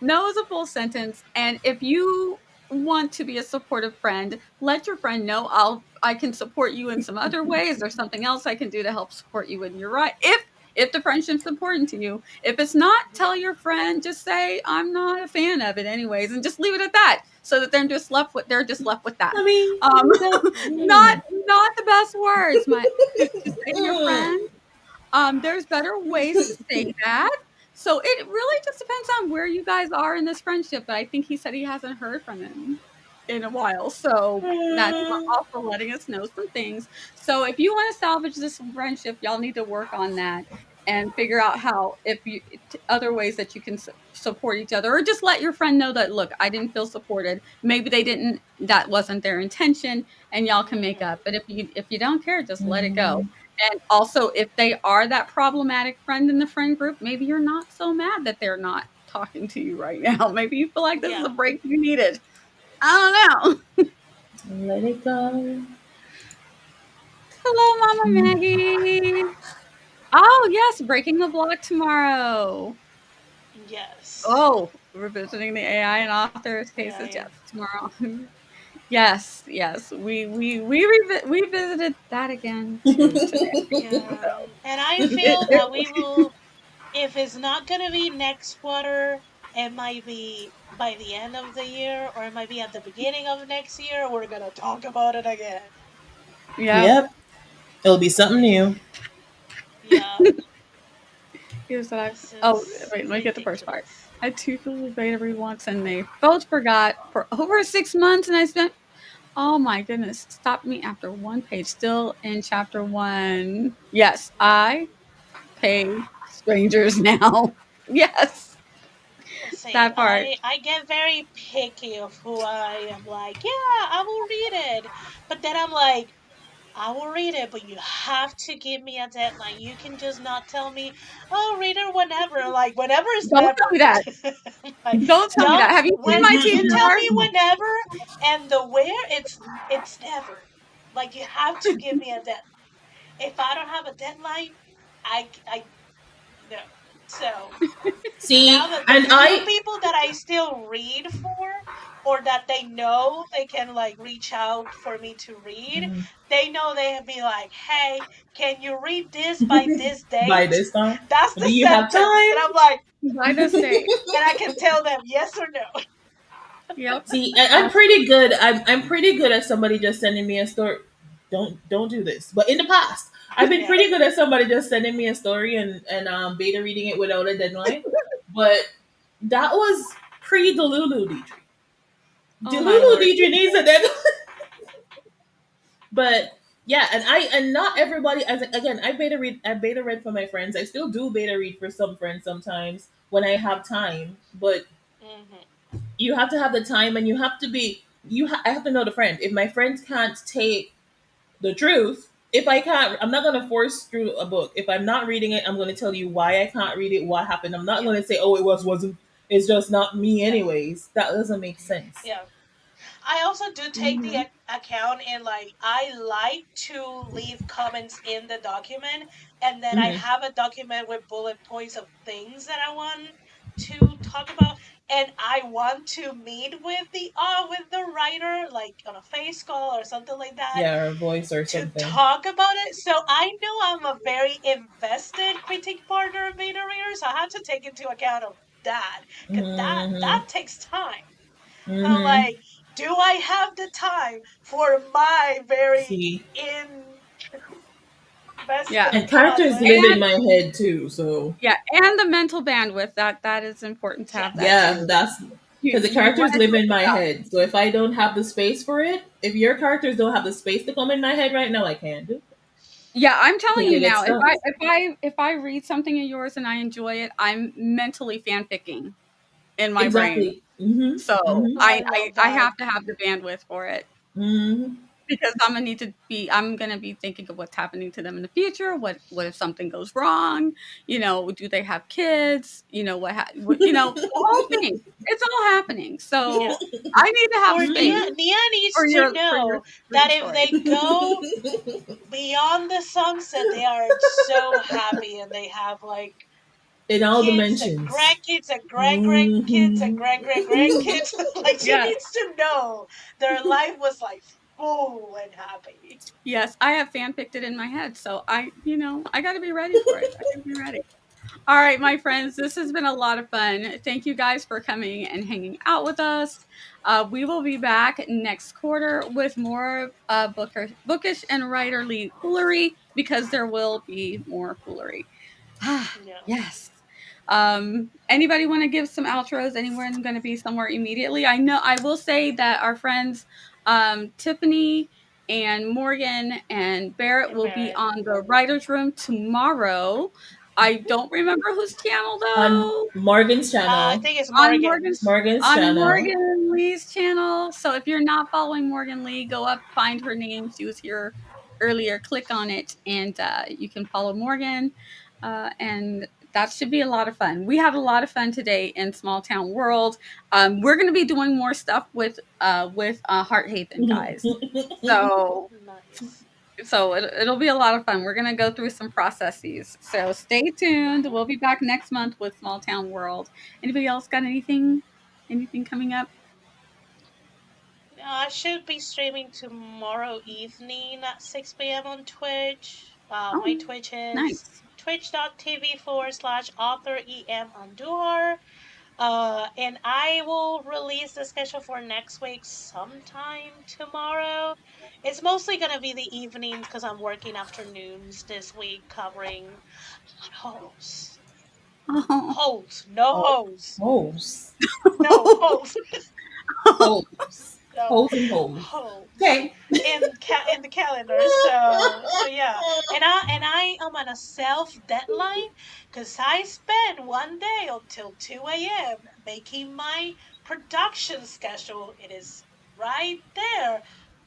No is a full sentence, and if you want to be a supportive friend, let your friend know I can support you in some other ways. There's something else I can do to help support you when you're right. If the friendship's important to you. If it's not, Yeah. tell your friend, just say, I'm not a fan of it anyways, and just leave it at that. So that they're just left with that. I mean, Um that. not Mm, not the best words, my to say to your mm, friend. There's better ways to say that. So it really just depends on where you guys are in this friendship, but I think he said he hasn't heard from him in a while. So that's mm. also letting us know some things. So if you want to salvage this friendship, y'all need to work on that and figure out how if you other ways that you can support each other or just let your friend know that look, I didn't feel supported. Maybe they didn't that wasn't their intention and y'all can make up. Mm-hmm. But if you don't care, just let it go. Mhm. And also, if they are that problematic friend in the friend group, maybe you're not so mad that they're not talking to you right now. Maybe you feel like this is Yeah. a break you needed. I don't know. Let it go. Hello, Mama Maggie. Oh, yes, breaking the block tomorrow. Yes. Oh, revisiting the AI and authors cases. Yeah. Yes, tomorrow. Yes, yes. We visited that again too today. Yeah. And I It, feel it, that we will, if it's not going to be next quarter, it might be by the end of the year or it might be at the beginning of next year. We're going to talk about it again. yeah. Yep. It'll be something new. Yeah. Here's what I This oh, is wait, let me get the first part. ridiculous. I had 2 people who beta read once, and they both forgot for over 6 months, and I spent oh my goodness, stopped me after 1 page, still in chapter 1. Yes, I pay strangers now. Yes, See, that part. I get very picky of who I am like, yeah, I will read it. But then I'm like, I will read it, but you have to give me a deadline. You can just not tell me, oh, read it whenever. Like, whenever is Don't tell me never. that. Like, Don't tell me don't, that. Have you seen when my you tell TBR? me whenever and the where, it's never. Like, you have to give me a deadline. If I don't have a deadline, I, no. So, now See, that the and few I people that I still read for, or that they know they can like reach out for me to read, they know they have be like, hey, can you read this by this by date? this time, That's do the you have sentence. And time? I'm like, By this date. and I can tell them yes or no. Yep. See, I'm pretty Absolutely. good. I'm pretty good at somebody just sending me a story. Don't do this. But in the past, I've been Yeah, pretty good at somebody just sending me a story and beta reading it without a deadline. But that was pre Delulu Deidre. Oh my Delulu lord. Deidre needs a deadline. But yeah, and not everybody. As again, I beta read for my friends. I still do beta read for some friends sometimes when I have time. But hmm you have to have the time, and you have to be I have to know the friend. If my friends can't take the truth, if I can't, I'm not going to force through a book. If I'm not reading it, I'm going to tell you why I can't read it, what happened. I'm not yeah, going to say, oh, it wasn't, it's just not me yeah, anyways. That doesn't make sense. yeah. I also do take the Mhm. account in like I like to leave comments in the document, and then I Hmm. have a document with bullet points of things that I want to talk about, and I want to meet with the writer like on a face call or something like that Yeah, or voice or to something. talk about it. So I know I'm a very invested critique partner and beta reader, so I have to take into account of that because Hmm. that takes time. I'm Hmm. like, do I have the time for my very See, Yeah. and invested thoughts? characters Like, live in And my head too. So yeah, and the mental bandwidth that is important to have that yes, yeah, too. that's because the You want characters to do live it in my yourself. head. So if I don't have the space for it, if your characters don't have the space to come in my head right now, I can't do it Yeah, I'm telling because you I get now, stuck. if I read something of yours and I enjoy it, I'm mentally fanficking in my brain. Exactly. Hmm. So Hmm. I love I that. have to have the bandwidth for it. Hmm. Because I'm gonna be thinking of what's happening to them in the future. What if something goes wrong? You know, do they have kids? You know the whole thing. It's all happening. Yeah. So I need to have For space Nia needs to know for that your if story. they go beyond the sunset, they are so happy and they have like In all kids and dimensions. grandkids and grandkids and Hmm. grandkids. Like she Yeah. needs to know their life was like full and happy. Yes, I have fanficked it in my head. So I got to be ready for it. I got to be ready. All right, my friends, this has been a lot of fun. Thank you guys for coming and hanging out with us. We will be back next quarter with more bookish and writerly foolery because there will be more foolery. Ah, Yeah. yes. Anybody want to give some outros? Anyone going to be somewhere immediately? I know I will say that our friends Tiffany and Morgan and Barrett And will be Barrett. on the writers room tomorrow. I don't remember whose channel On though. Morgan's I channel. think it's On Morgan Morgan's. Morgan's on channel. Morgan Lee's channel. So if you're not following Morgan Lee, go up, find her name. She was here earlier. Click on it, and you can follow Morgan. And that should be a lot of fun. We had a lot of fun today in Small Town World. We're going to be doing more stuff with Heart Haven guys. So Nice. it'll be a lot of fun. We're going to go through some processes. So stay tuned. Mhm. We'll be back next month with Small Town World. Anybody else got anything coming up? I should be streaming tomorrow evening at 6 p.m. on Twitch. My Oh, Twitch is nice. twitch.tv/author EM Andujar. And I will release the schedule for next week sometime tomorrow. It's mostly going to be the evenings because I'm working afternoons this week covering hosts. Oh. Holes, no Oh, hose. holes. No holes. Holes. No Holes and holes. holes Okay. in the calendar. So yeah, and I am on a self deadline because I spend one day until 2 a.m. making my production schedule. It is right there,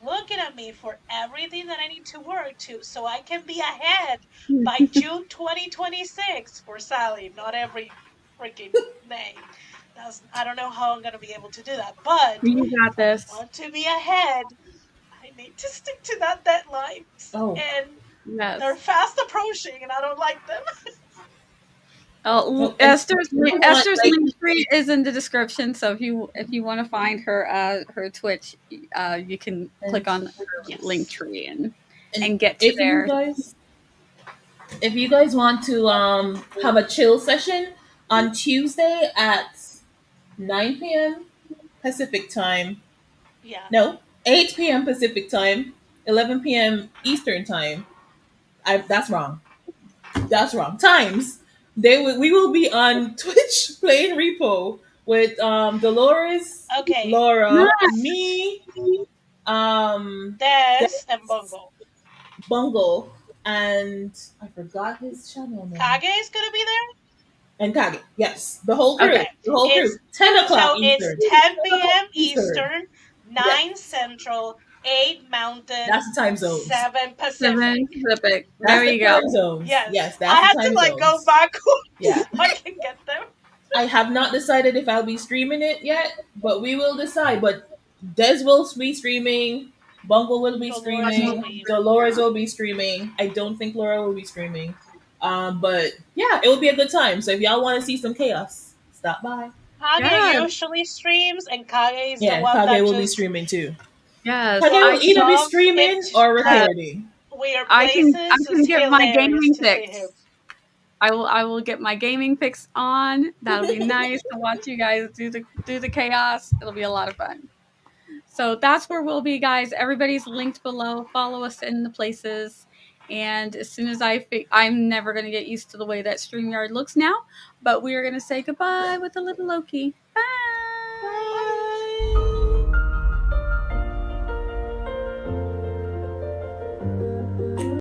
looking at me for everything that I need to work to, so I can be ahead by June 2026 for Sally. Not every freaking day. I don't know how I'm gonna be able to do that, but You got if I this. want to be ahead, I need to stick to that deadline. Oh, And they're Yes. fast approaching, and I don't like them. no. And Esther's we don't want Esther's like link tree is in the description. So if you want to find her her Twitch, you can and click on her link Yes. tree and and get to if you there. guys if you guys want to have a chill session on Tuesday at 9 p.m. Pacific time. Yeah. No, 8 p.m. Pacific time, 11 p.m. Eastern time. That's wrong. That's wrong. Times. We will be on Twitch playing repo with Dolores, Okay. Laura, Nice. me, um Des and Bungo. Bungle, and I forgot his channel name. Kage is gonna be there. And Kage. Yes, the whole crew. Okay. The whole crew. It's 10 o'clock so it's Eastern. 10 p.m. Eastern. Eastern, Yes, 9 Central, 8 Mountain, that's the time zones. 7 Pacific. 7 Pacific. That's There the you go. time zones. Yes, Yes, I that's the had to time like go zones. backwards Yeah. so I can get them. I have not decided if I'll be streaming it yet, but we will decide. But Des will be streaming, Bungle will be Dolores will streaming, be. Dolores will be streaming. I don't think Laura will be streaming. But yeah, it will be a good time. So if y'all want to see some chaos, stop by. Kage Yes. usually streams, and Kage is the Yeah, one Kage that will be just streaming too. Kage Yes. will I pops can either be off streaming into or yes. recording. weird I places. can It's get my hilarious gaming to see him. fix. I will get my gaming fix on. That'll be nice to watch you guys do the chaos. It'll be a lot of fun. So that's where we'll be, guys. Everybody's linked below. Follow us in the places. And as soon as I'm never going to get used to the way that StreamYard looks now, but we are going to say goodbye with a little Loki. Bye.